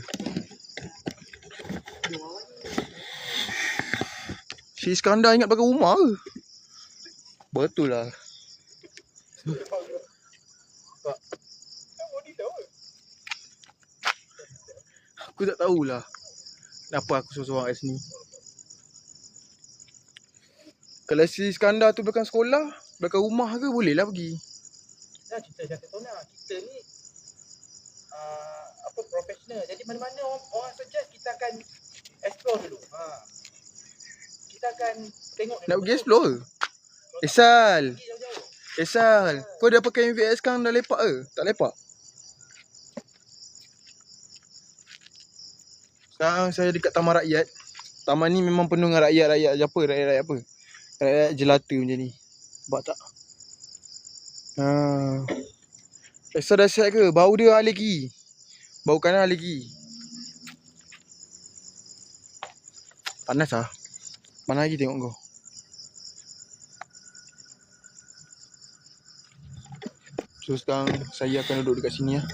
Sri Iskandar ingat pakai rumah ke? Betul lah. Aku tak tahulah kenapa aku seorang-seorang kat sini. Kalau Sri Iskandar tu belakang sekolah, belakang rumah ke, boleh lah pergi. Dah cerita Tona, kita ni profesional. Jadi mana-mana orang suggest, kita akan explore dulu. Kita akan tengok dulu. Nak pergi explore ke? Esal, Pergi jauh-jauh. Esal, kau dah pakai MVS sekarang dah lepak ke? Tak lepak? Sekarang saya dekat Taman Rakyat. Taman ni memang penuh dengan rakyat-rakyat apa? Rakyat-rakyat apa? Rakyat jelata macam ni. Nampak tak? Esal dah siap ke? Bau dia alergi. Bau kanan alergi. Panas lah. Mana lagi tengok kau? So sekarang saya akan duduk dekat sini lah.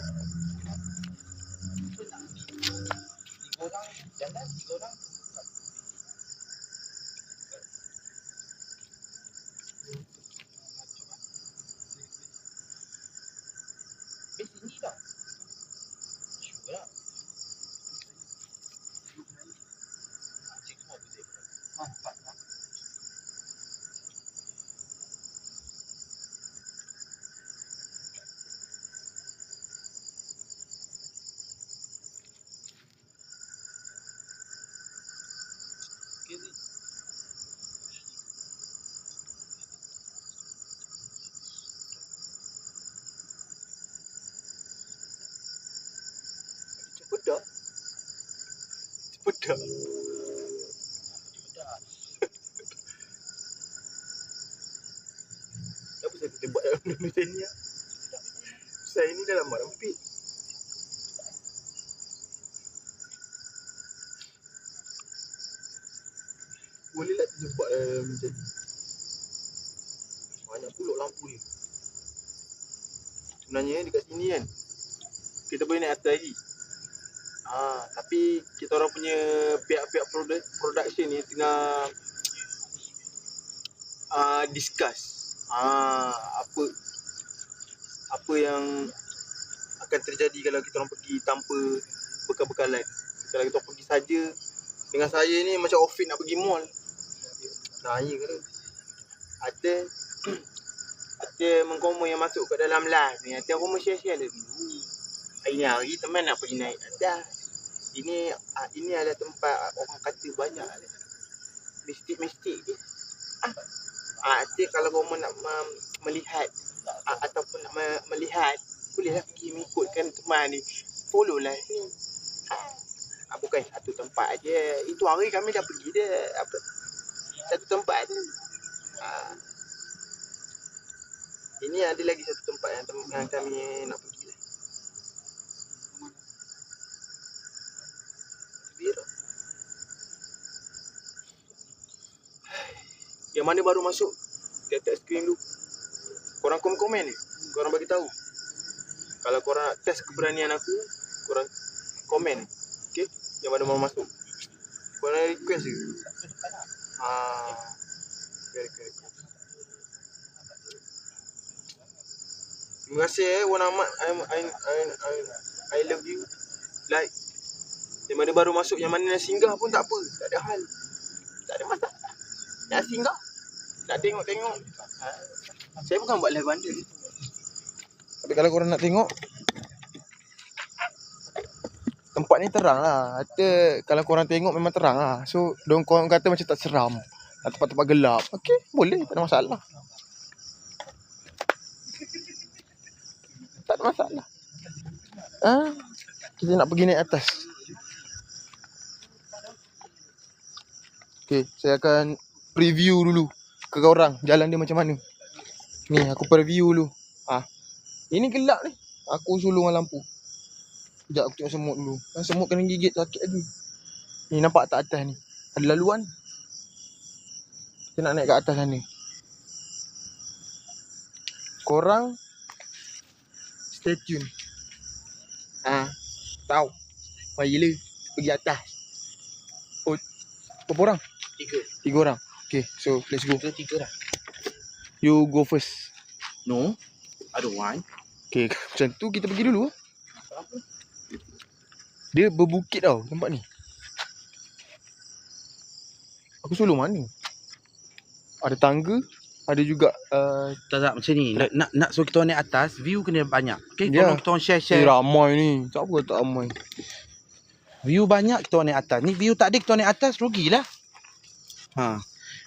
Jangan 3 orang. Sini dah. Sure lah. Anjing semua betul. Empat lah. Cepet dah. Kenapa saya tembak dalam benda macam ni lah? Saya ni dalam mak rempit. Boleh lah terjebak dalam macam ni. Banyak pulak lampu ni. Sebenarnya dekat sini kan, kita boleh naik atas lagi. Tapi kita orang punya pihak-pihak production ni tengah discuss apa yang akan terjadi kalau kita orang pergi tanpa bekal-bekalan. Kalau kita orang pergi saja dengan saya ni macam Ofin nak pergi mall. Nah, ya ke tu? Ada mengkomo yang masuk ke dalam live ni. Ada orang share-share dulu. Ini hari teman nak pergi naik atas. Ini adalah tempat orang kata banyak mistik-mistik je. Nanti kalau kamu nak melihat ataupun nak melihat, bolehlah pergi mengikutkan teman ni. Follow lah ni. Bukan satu tempat aja. Itu hari kami dah pergi dah. Satu tempat ni. Ini ada lagi satu tempat yang kami nak pergi. Yang mana baru masuk, tap screen dulu. Korang komen ni, korang bagi tahu. Kalau korang nak test keberanian aku, korang komen. Okey, yang mana baru masuk. Korang request je. Okay. Terima kasih Wan Ahmad. I love you. Like. Yang mana baru masuk, yang mana nak singgah pun tak apa. Tak ada hal. Tak ada masalah. Nak singgah. Nak tengok-tengok. Saya bukan buat live bandar. Tapi kalau korang nak tengok, tempat ni terang lah. Kalau korang tengok memang terang lah. So, korang kata macam tak seram. Tempat-tempat gelap. Okay, boleh. Tak ada masalah. Tak ada masalah. Kita nak pergi naik atas. Okay, saya akan preview dulu ke korang jalan dia macam mana. Ni aku preview dulu. Ini gelap ni. Aku sulung dengan lampu. Sekejap aku tengok semut dulu. Kan semut kena gigit sakit lagi. Ni nampak tak atas ni? Ada laluan. Kita nak naik kat atas sana. Korang stay tune. Tahu. Wah gila. Pergi atas. Oh, berapa orang? 3 orang. Okay, so let's go. 3 dah. You go first. No, I don't want. Okay, macam tu kita pergi dulu. Dia berbukit tau tempat ni. Aku sulung mana? Ada tangga, ada juga Tak macam ni. Nak suruh kita orang naik atas, view kena banyak. Okay, Ya. tolong kita orang share. ramai ni. Tak apa tak ramai. View banyak kita orang naik atas. Ni view tak ada kita orang naik atas, rugilah.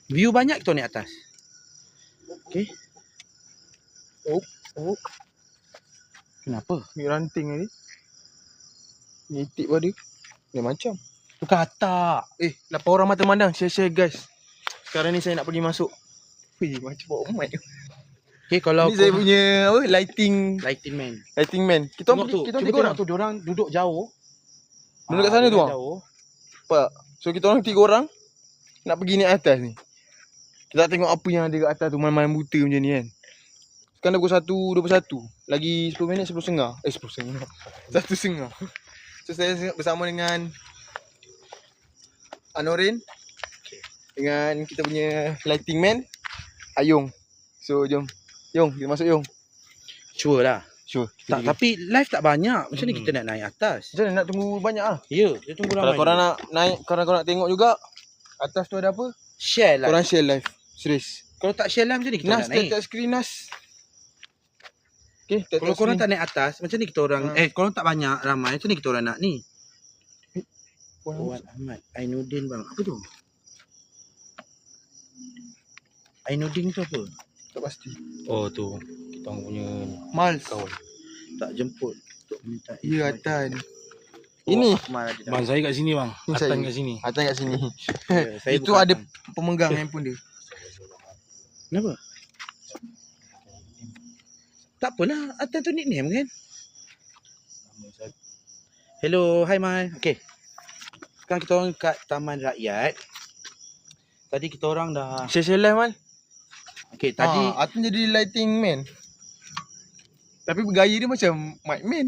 View banyak kita orang naik atas. Okay. Oh, Kenapa? ni ranting ni. Ni itik pada. Dia macam. Tu katak. 8 orang mata mandang. Share guys. Sekarang ni saya nak pergi masuk. Wih, macam bawa mic. Okay, kalau Ni saya punya apa? Lighting lighting man. Kita Tengok pergi, tu. kita Cuba 3 orang. tengok tu. Diorang duduk jauh. Duduk kat sana tu, diorang bang? jauh. Nampak? So kita orang 3 orang nak pergi naik atas ni. Kita nak tengok apa yang ada kat atas tu, malam-malam buta macam ni kan. Sekarang dah pukul 1.21. Lagi 10 minit 10.30. 10.30. 1.30. So saya bersama dengan Anorin. Dengan kita punya lighting man Ayung. So jom. Yung, kita masuk Yung. Sure lah. Sure. Tak, tapi live tak banyak. Macam ni kita nak naik atas? Macam mana nak tunggu banyak lah. Ya, kita tunggu Kalau ramai. korang dulu. nak naik, korang nak tengok juga atas tu ada apa? Share lah. Korang share live. Serius. Kalau tak share live macam ni kita Nas, nak naik. tap screen Nas. Okay, tap Kalau korang tak naik atas, macam ni kita orang korang tak banyak ramai, macam ni kita orang nak ni. Wan Ahmad, Ainuddin bang. Apa tu? Ainuddin tu apa? tak pasti. Oh tu. Kita orang punya Mal. kawan. Tak jemput untuk minta. Ya, Atan. Oh, Ini. Akmal ada. Bang saya kat sini bang. Ni Atan saya. kat sini. Atan kat sini. Ya, saya Itu bukan ada Atan. pemegang handphone dia. Kenapa? Tak apalah, Atan tu nickname kan? Hello, hi Mai. Okay. Sekarang kita orang kat Taman Rakyat. Tadi kita orang dah Share live Mal. okay, tadi Atan jadi lighting man. Tapi bergaya dia macam mic man.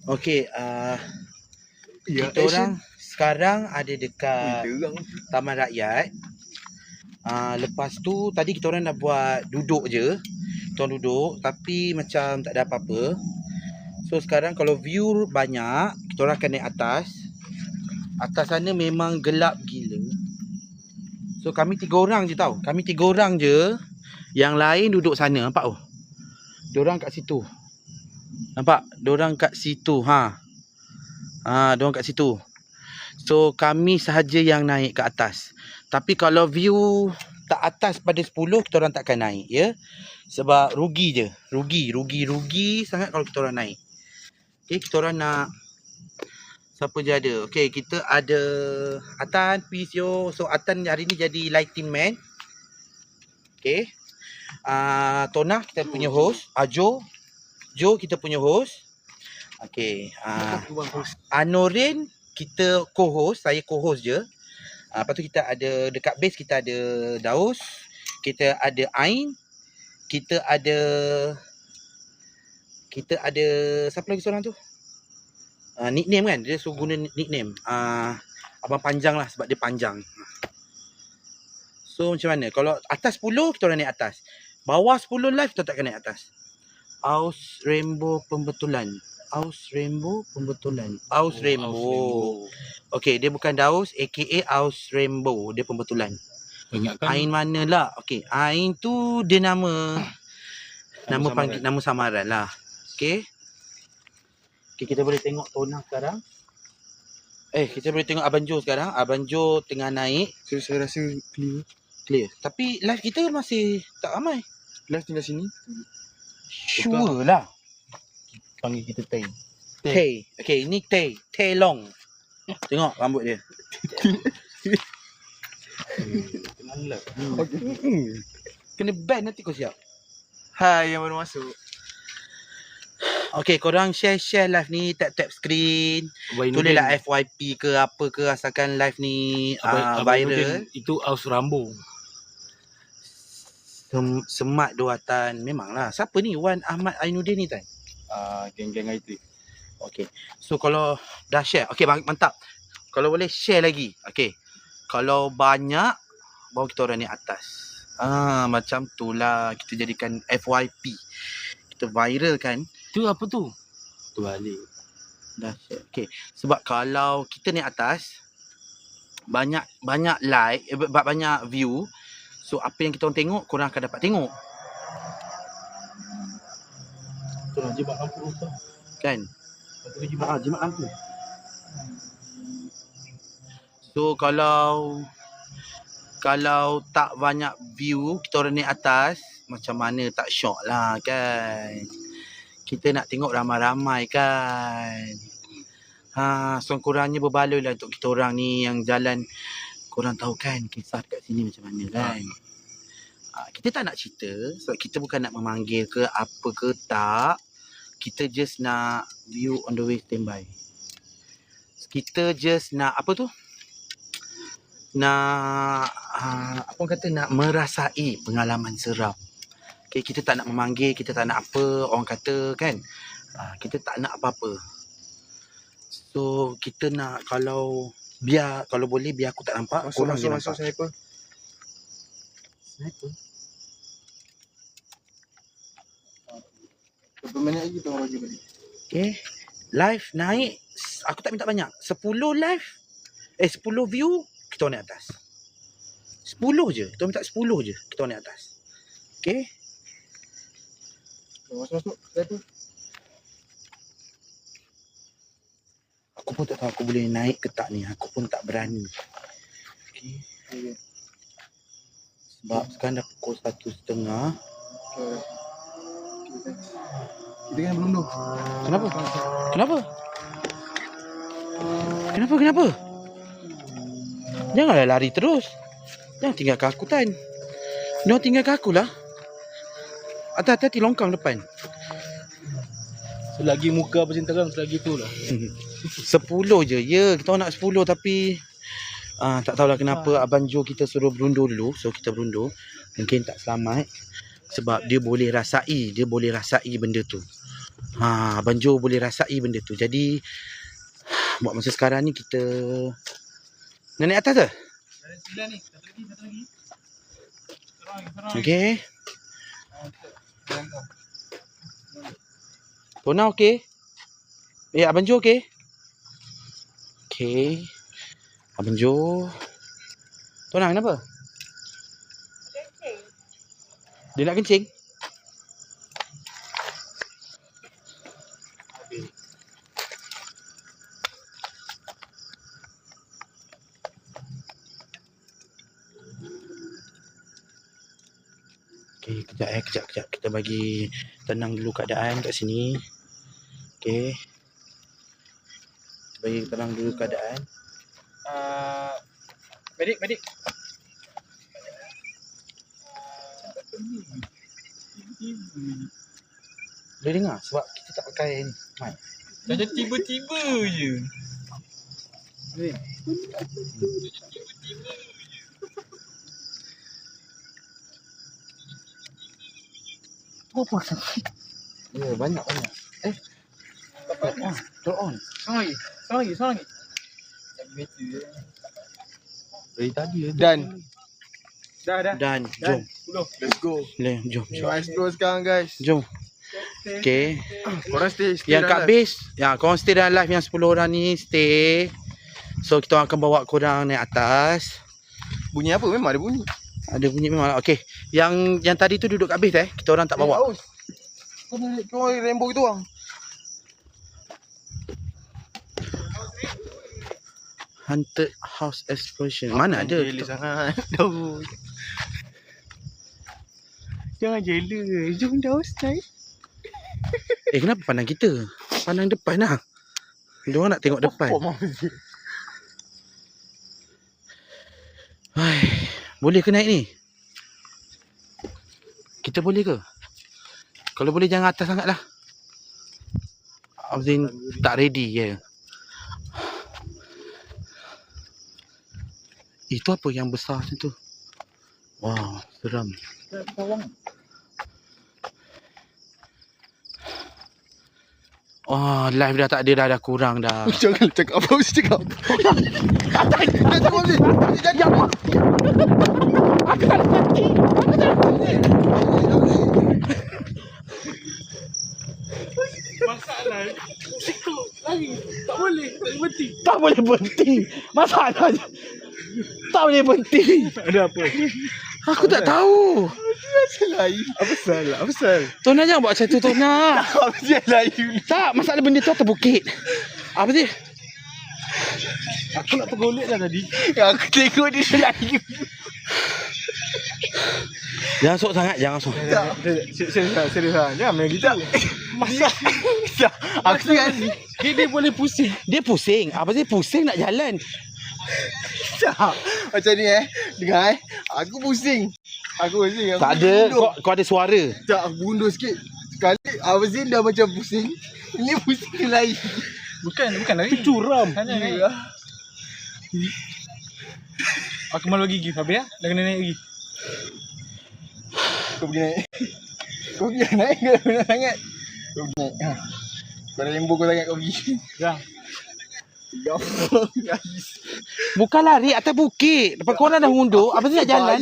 okay, Ya, kita orang sekarang ada dekat terang. Taman Rakyat. Lepas tu tadi kita orang dah buat duduk je. Kita orang duduk tapi macam tak ada apa-apa. So sekarang kalau view banyak, kita orang akan naik atas. Atas sana memang gelap gila. So kami 3 orang je tau. Kami 3 orang je. Yang lain duduk sana, nampak oh. Diorang kat situ. Nampak? Diorang kat situ, diorang kat situ. So kami sahaja yang naik ke atas. Tapi kalau view tak atas pada 10, kita orang takkan naik ya. Sebab rugi je. Rugi sangat kalau kita orang naik. Okay, kita orang nak siapa je ada. Okay, kita ada Atan, peace yo. So Atan hari ni jadi lighting man. Okay. Tona kita punya host. Jo kita punya host. Okay. Anorin kita co-host. Saya co-host je. Lepas tu kita ada dekat base kita ada Daus. Kita ada Ain. Kita ada siapa lagi seorang tu? Nickname kan. Dia suruh guna nickname. Abang Panjang lah sebab dia panjang. So macam mana? Kalau atas 10 kita orang naik atas. Bawah 10 live kita takkan naik atas. Aus Rainbow Pembetulan. Okay, dia bukan Daus aka Aus Rainbow. Dia pembetulan. Ingatkan Ain mana lah? Okay, Ain tu dia nama samaran lah. Okay. Okay, kita boleh tengok Tona sekarang. Kita boleh tengok Abang Jo sekarang. Abang Jo tengah naik. So, saya rasa clear. Tapi live kita masih tak ramai. Live tinggal sini. Sure lah. panggil kita time. Tay. Okay, ini Tay. Tay Long. Tengok rambut dia. Kena ban nanti kau siap. Hai yang baru masuk. Okay, korang share live ni, tap screen. Tulislah FYP ke apa ke, asalkan live ni viral. Itu Aus Rambo. Semat Duatan. Memanglah. Siapa ni? Wan Ahmad Ainuddin ni kan? Geng-geng IT. Okay. So kalau dah share. Okay, mantap. Kalau boleh share lagi. Okay. Kalau banyak, bawa kita orang ni atas. Macam tu lah. Kita jadikan FYP. Kita viral kan. Tu apa tu? Tu balik. Dah share. Okay. Sebab kalau kita ni atas, banyak like, banyak view. So apa yang kita orang tengok, korang akan dapat tengok. Tu lah jimat lampu tu. Kan? Jimat lampu. So kalau tak banyak view, kita orang naik atas, macam mana tak syok lah kan. Kita nak tengok ramai-ramai kan. So kurangnya berbaloi lah untuk kita orang ni yang jalan. Korang tahu kan kisah kat sini macam mana kan. Kita tak nak cerita sebab kita bukan nak memanggil ke apa ke tak. Kita just nak view on the way standby. Kita just nak apa tu? Nak apa orang kata, nak merasai pengalaman seram. Okay, kita tak nak memanggil, kita tak nak apa orang kata kan. Kita tak nak apa-apa. So kita nak kalau boleh biar aku tak nampak, korang je nampak. Sniper. Berapa minit lagi tengok bagi balik? Okay. Live naik, aku tak minta banyak. 10 live, 10 view, kita naik atas. 10 je, kita minta 10 je, kita naik atas. Okay. Masuk. Sniper. Aku pun tak tahu aku boleh naik ke tak ni. Aku pun tak berani. Okay. Sebab sekarang dah pukul 1:30. Kita kena berundur. Kenapa? Kenapa? Janganlah lari terus. Jangan tinggalkan aku Tan. Jangan tinggalkan aku lah. Hati-hati longkang depan. Selagi muka macam terang, selagi tu lah. 10 je. Ya, kita nak 10 tapi tak tahulah kenapa Abang Jo kita suruh berundur dulu. So kita berundur. Mungkin tak selamat. Sebab dia boleh rasai benda tu. Abang Jo boleh rasai benda tu. Jadi buat masa sekarang ni kita nak naik atas ke? Ada 9 ni. Satu lagi. Okey. Tona okey? Abang Jo okey? Okey. Abang Jo. Tona kenapa? Kencing. Dia nak kencing? Okey, kejap. Kita bagi tenang dulu keadaan kat sini. Okey. Bagi tenang dulu keadaan. Medik. Boleh dengar sebab kita tak pakai ni. Macam tiba-tiba je. Apa? Ya, banyak. Turn on. Seorang lagi. Dari tadi Dan Dah. Dan jom. let's go. Jom. Kita explore sekarang guys. Jom. Okey. Korang stay Yang kat dalam. base, korang stay dalam live yang 10 orang ni stay. So kita akan bawa korang naik atas. Bunyi apa? Memang ada bunyi. Ada bunyi memang. Okey. Yang tadi tu duduk kat base kita orang tak bawa. Aus. Kau rainbow itu bang. Haunted house explosion. Mana ada? Jeli sangat. Dah. Jangan jela. Jom dah naik. Kenapa pandang kita? Pandang depan lah. Diorang nak tengok depan. Hai, boleh ke naik ni? Kita boleh ke? Kalau boleh jangan atas sangat lah. Azin tak ready je. Itu apa yang besar macam tu? Wow, seram. Oh, live dah tak ada dah kurang dah. Jangan cakap apa mesti cakap. Jangan cakap mesti. Jangan. Aku tak mati. Masalah siku lagi. Tak boleh berhenti. Tak boleh berhenti. Masalahnya tak boleh berhenti. Ada apa? Aku tak tahu. Apa salah? Apa salah? Tona jangan buat macam tu, Tona. Apa dia lain? Tak, masalah benda tu atas bukit. Apa sih? Aku nak tergolek dah tadi. Aku tengok dia lain. Jangan sok sangat, jangan sok. Serius lah. Jangan main gitu. Aku tengok ni. Dia boleh pusing. Dia pusing. Apa sih pusing nak jalan? Macam ni dengar aku pusing. Aku Tak ada, kau ada suara. Tak, aku mundur sikit. Sekali Azin dah macam pusing. Ini pusing lain. Bukan lagi. Curam. Sana naik. Aku malu gigi. Habis ya? Dah kena naik lagi. Kau pergi naik. Kau pergi naik ke benar sangat? Kau pergi naik. Kau dah lembu kau sangat kau pergi. Jangan. Bukan lari atas bukit. Lepas korang dah mundur, apa sih nak jalan?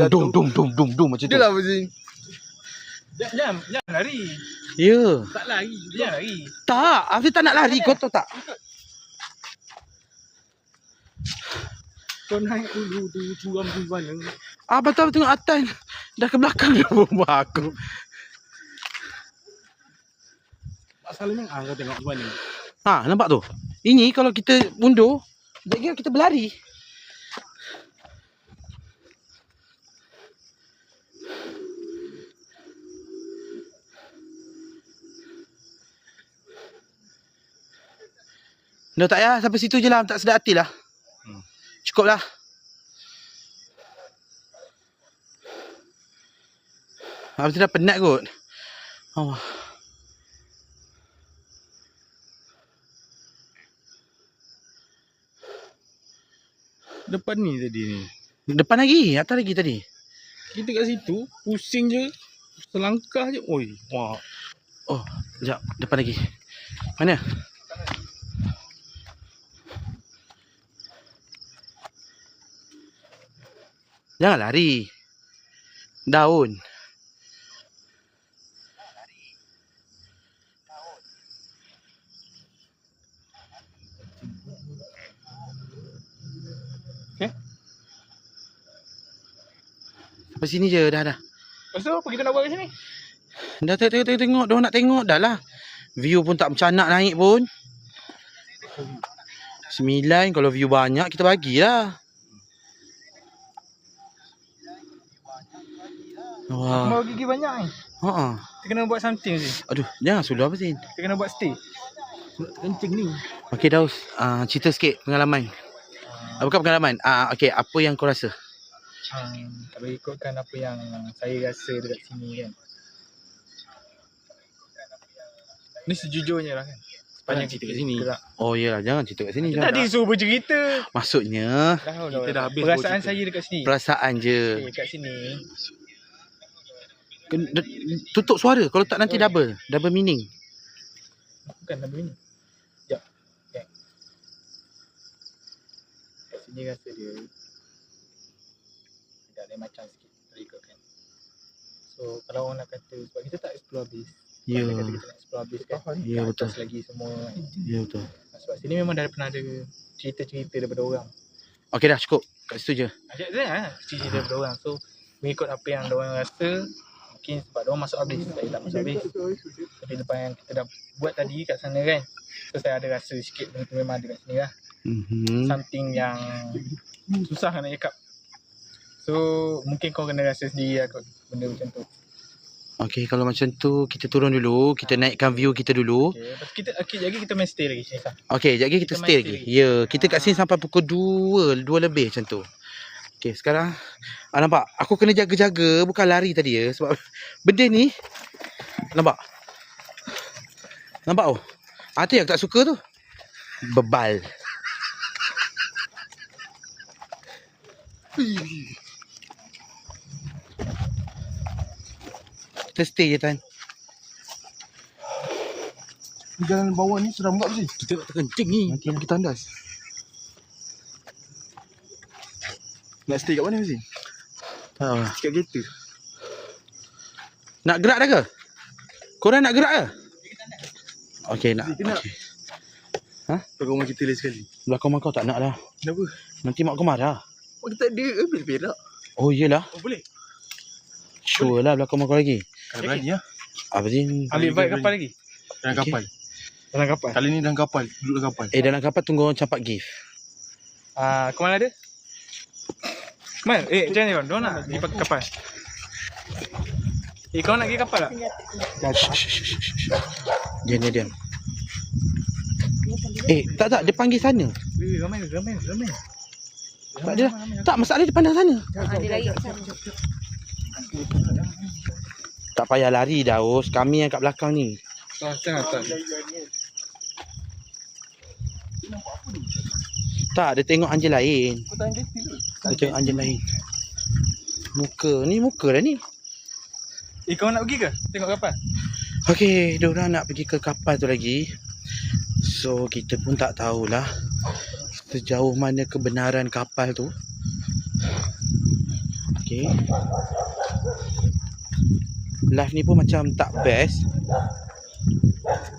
Dum macam tu. Dia lah Azin. Jangan lari. Ya. Tak lari. Jangan lari. Tak, Hafiz tak nak lari, kau tahu tak? Kau naik dulu tu curam tu mana. Betul tengok atas. Dah ke belakang dah rumah aku. Masalahnya kau tengok mana. Nampak tu? Ini kalau kita mundur, dia kira kita berlari. Dah tak payah sampai situ je lah, tak sedap hati lah. Cukup lah. Habis tu dah penat kot. Allah. Depan ni tadi ni. Depan lagi, atas lagi tadi. Kita kat situ, pusing je. Selangkah je. Oi, wah. Oh, sekejap. Depan lagi. Mana? Jangan lari. Daun. Sampai sini je, dah. Lepas tu apa kita nak buat kat sini? Dah tengok, diorang nak tengok dah lah. View pun tak macam nak naik pun. 9, kalau view banyak kita bagilah. Wah. Mau gigi banyak ni. Kita kena buat something ni. Aduh, jangan suluh apa sih? Kita kena buat stay. Kencing ni. Okey Daus, cerita sikit pengalaman. Bukan pengalaman. Okey, apa yang kau rasa? Kalau ikutkan apa yang saya rasa dekat sini kan. Ni sejujurnya lah kan. Sepanjang cerita kat sini. Oh iyalah, jangan cerita kat sini. Tadi suruh bercerita. Maksudnya Kita dah habis perasaan saya dekat sini. perasaan je. Dekat sini. Tutup suara kalau tak nanti double meaning. Bukan nama ini. Sekejap. Okay. Kat sini rasa dia tidak lain macam sikit kalau ikutkan. So kalau orang nak kata sebab kita tak explore habis. Ya. Kita nak explore habis kan. Ya betul. Atas lagi semua kan. Ya betul. Sebab sini memang dah pernah ada cerita-cerita daripada orang. Okey dah cukup. Kat situ je. Ajak saya cerita daripada orang. So mengikut apa yang orang rasa. Mungkin sebab diorang masuk habis, saya tak masuk habis. Tapi lepas yang kita dah buat tadi kat sana kan, so saya ada rasa sikit benda tu memang ada kat sini lah. Something yang susah nak cakap. So mungkin kau kena rasa sendiri lah kot benda macam tu. Okay, kalau macam tu kita turun dulu, kita naikkan view kita dulu. Okay, lepas tu kita lagi kita main stay lagi Syah. Okay, sekejap lagi kita Kita stay main lagi. stay Ya, kita kat sini sampai pukul 2 lebih macam tu. Okay, sekarang nampak? Aku kena jaga-jaga, bukan lari tadi ya. Sebab benda ni, nampak? Nampak oh? Itu yang aku tak suka tu. Bebal. Kita stay je Tan. Jalan bawah ni seram tak sih? Kita tak terkencing ni. Nanti nak kita tandas. Nak stay kat mana Fizi? Tak. Kat kereta. Nak gerak dah ke? Korang nak gerak ke? Okay, nak. Kita nak. Okay. Kau rumah kita lain sekali. Belakang mak kau tak nak dah. Kenapa? Nanti mak kau marah. Oh, kita ada ambil perak. Oh, iyalah. Oh, boleh. Sure lah belakang mak kau lagi. Kalau berani lah. Apa sih? Ambil vibe kapal lagi. Dalam Okey. kapal. Dalam kapal. Kali ni dalam kapal. Duduk dalam kapal. Dalam kapal tunggu orang campak gift. Kau mana ada? Man, macam ni kan? Diorang nak pergi pakai kapal. Kau nak pergi kapal tak? Diam. Tak. Dia panggil sana. Ramai. Tak ada. Tak, masalah dia pandang sana. Dia lari kat sana. Tak payah lari dah, Os. Kami yang kat belakang ni. Jangan. Tak, dia tengok anjing lain. Kau tahan kereta tu. Dia tengok anjing lain. Muka dah ni. Kau nak pergi ke? Tengok kapal. Okey, diorang nak pergi ke kapal tu lagi. So, kita pun tak tahulah sejauh mana kebenaran kapal tu. Okey. Live ni pun macam tak best.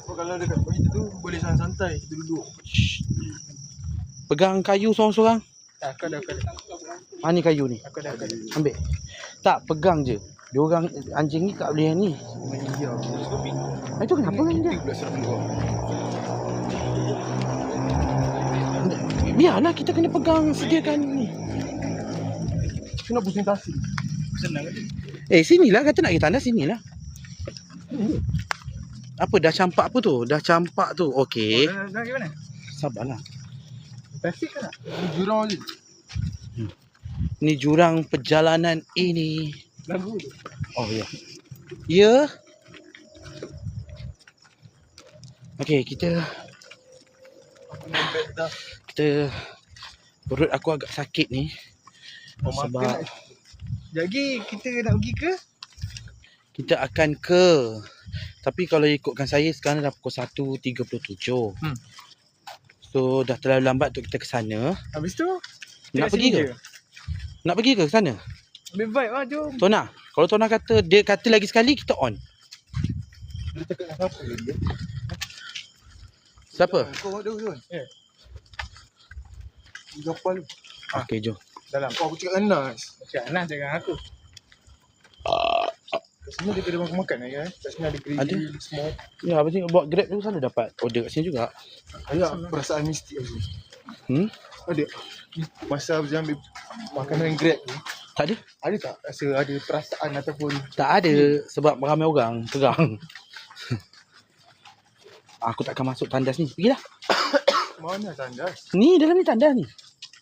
Oh, kalau dekat kita tu boleh santai. Kita duduk. Pegang kayu seorang-seorang. Aku ada. Mana kayu ni? Aku ada. Ambil. Tak, pegang je. Diorang anjing ni tak boleh ni. Itu kenapa kan dia? Pula serang dulu. Biarlah kita kena pegang sediakan ni. Kena pusing tasik. Senang kan? Sinilah kata nak pergi tandas sinilah. Apa dah campak apa tu? Dah campak tu. Okey. Dah pergi mana? Sabarlah. Tasik ke tak? Jurang je. Ni jurang perjalanan ini. Lagu tu. Oh ya. Ya. Okey, kita perut aku agak sakit ni. Sebab Jadi kita nak pergi ke? kita akan ke. Tapi kalau ikutkan saya sekarang dah pukul 1.37. So dah terlalu lambat untuk kita ke sana. Habis tu Nak pergi ke? Nak pergi ke sana? ambil vibe lah, jom. Tona. Kalau Tona kata, dia kata lagi sekali, kita on. Dia cakap dengan siapa lagi? Siapa? Kau ada tu kan? Ya. Di kapal tu. Okey, jom. Dalam. Aku cakap dengan Nas. Macam Anas cakap dengan aku. Kat sini dia ada makan-makan lagi kan? Kat sini ada grill, Ada. smoke. Ya, apa sih buat Grab tu selalu dapat order kat sini juga. Ada perasaan mistik aku. Ada. Masa Abzi ambil makanan Grab ni, Tak ada. ada tak rasa ada perasaan ataupun Tak ada sebab ramai orang tegang. Aku takkan masuk tandas ni. Pergilah. mana tandas? Ni dalam ni tandas ni.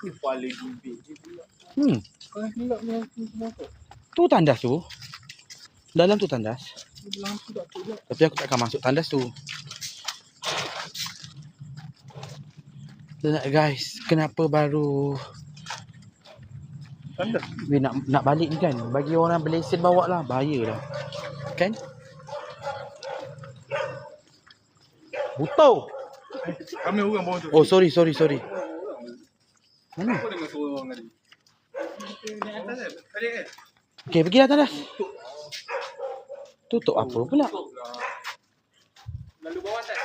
Ni paling bibir je pula. Kau tu tandas tu. Dalam tu tandas. Lampu tak pula. Tapi aku takkan masuk tandas tu. Guys, kenapa baru Tandas? nak balik ni kan? Bagi orang berlesen bawa lah. Bahaya lah. Kan? Buto! Ramai orang bawah tu. Oh, sorry. Mana? Aku dengar suara orang tadi. Okay, pergilah tandas. Tutup apa pula? Lalu bawah tak?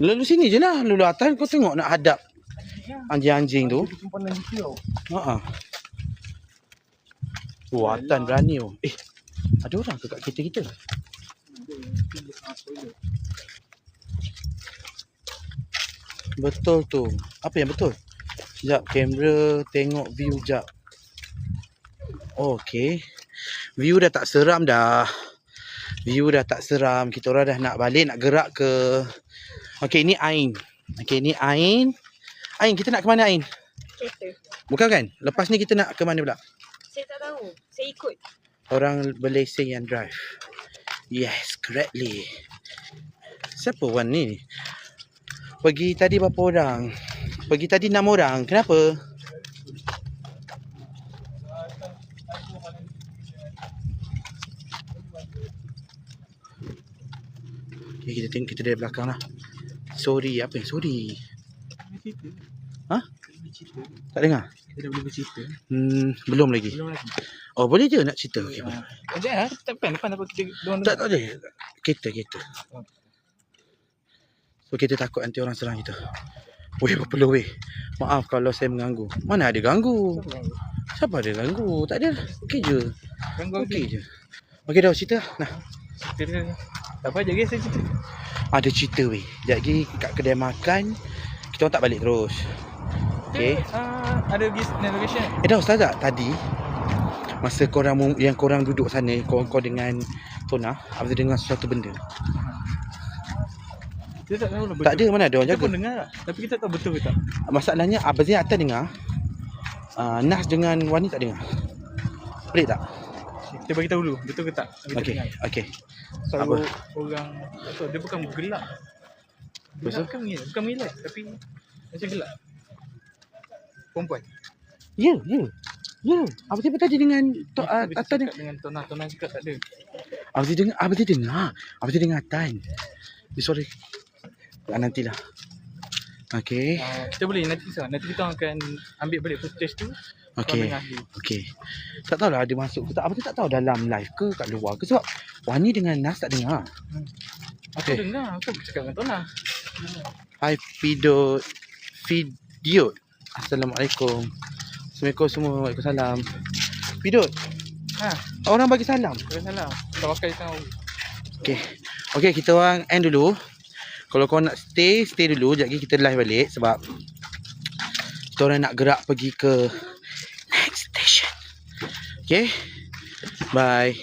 Lalu sini je lah. Lalu atas kau tengok nak hadap anjing-anjing tu. Simpanan kita tau. Haa. Buatan berani tu. Ada orang ke kat kereta kita? Betul tu. Apa yang betul? Sekejap, kamera tengok view sekejap. Okay. View dah tak seram dah. View dah tak seram. Kita orang dah nak balik, nak gerak ke. Okey, ni Ain. Okey, ni Ain. Ain, kita nak ke mana Ain? Kereta. Bukan kan? Lepas ni kita nak ke mana pula? Saya tak tahu. Saya ikut. Orang Malaysia yang drive. Yes, correctly. Siapa Wan ni? Pergi tadi berapa orang? Pergi tadi 6 orang. Kenapa? Okay, kita tengok kita dari belakang lah. Sorry, apa yang sorry? Ha? Tak dengar? Kita dah boleh bercerita. Belum lagi. Belum lagi. Oh, boleh je nak cerita. Okay, boleh. Sekejap lah. Depan apa kita doang Tak boleh. Kereta. So, kita takut nanti orang serang kita. Weh, berpeluh weh. Maaf kalau saya mengganggu. Mana ada ganggu? Siapa ada ganggu? Tak ada. Okey je. Okey je. Okey dah cerita. Nah. Cerita dia. Tak apa, sekejap lagi saya cerita. Ada cerita weh. Sekejap lagi kat kedai makan. Kita orang tak balik terus. Okey. Ada pergi navigation. Dah ustaz tak? Tadi masa korang duduk sana, kau dengan Tona, habis dengar sesuatu benda. Kita tak tahu lah betul. Tak ada, mana ada orang Kita jaga. pun dengar tak. Tapi kita tak tahu betul ke tak. Masalahnya Abang Zain atas dengar. Nas dengan Wani tak dengar. Pelik tak? Kita bagi tahu dulu betul ke tak. Kita Okey. dengar. Okey. Selalu orang tak tahu, dia bukan gelap. Betul? Bukan mengelak tapi macam gelap. Perempuan. Ya. Abang Zain tadi dengan Kita Atan. cakap dengan Tona cakap tak ada. Abang Zain dengar. Abang Zain dengar Atan. Sorry. Nantilah. Okey. Kita boleh nanti kita akan ambil balik footage tu. Okey. Okey. Tak tahulah ada masuk ke tak. Abang Zain tak tahu dalam live ke kat luar ke sebab Wani dengan Nas tak dengar. Aku dengar, aku cakap dengan Tona. Hai video. Assalamualaikum. Assalamualaikum semua. Waalaikumsalam. Video. Orang bagi salam. Salam. Tawakal tahu. Okey, kita orang end dulu. Kalau kau nak stay dulu. Sekejap lagi kita live balik sebab kita orang nak gerak pergi ke next station. Okay? Bye.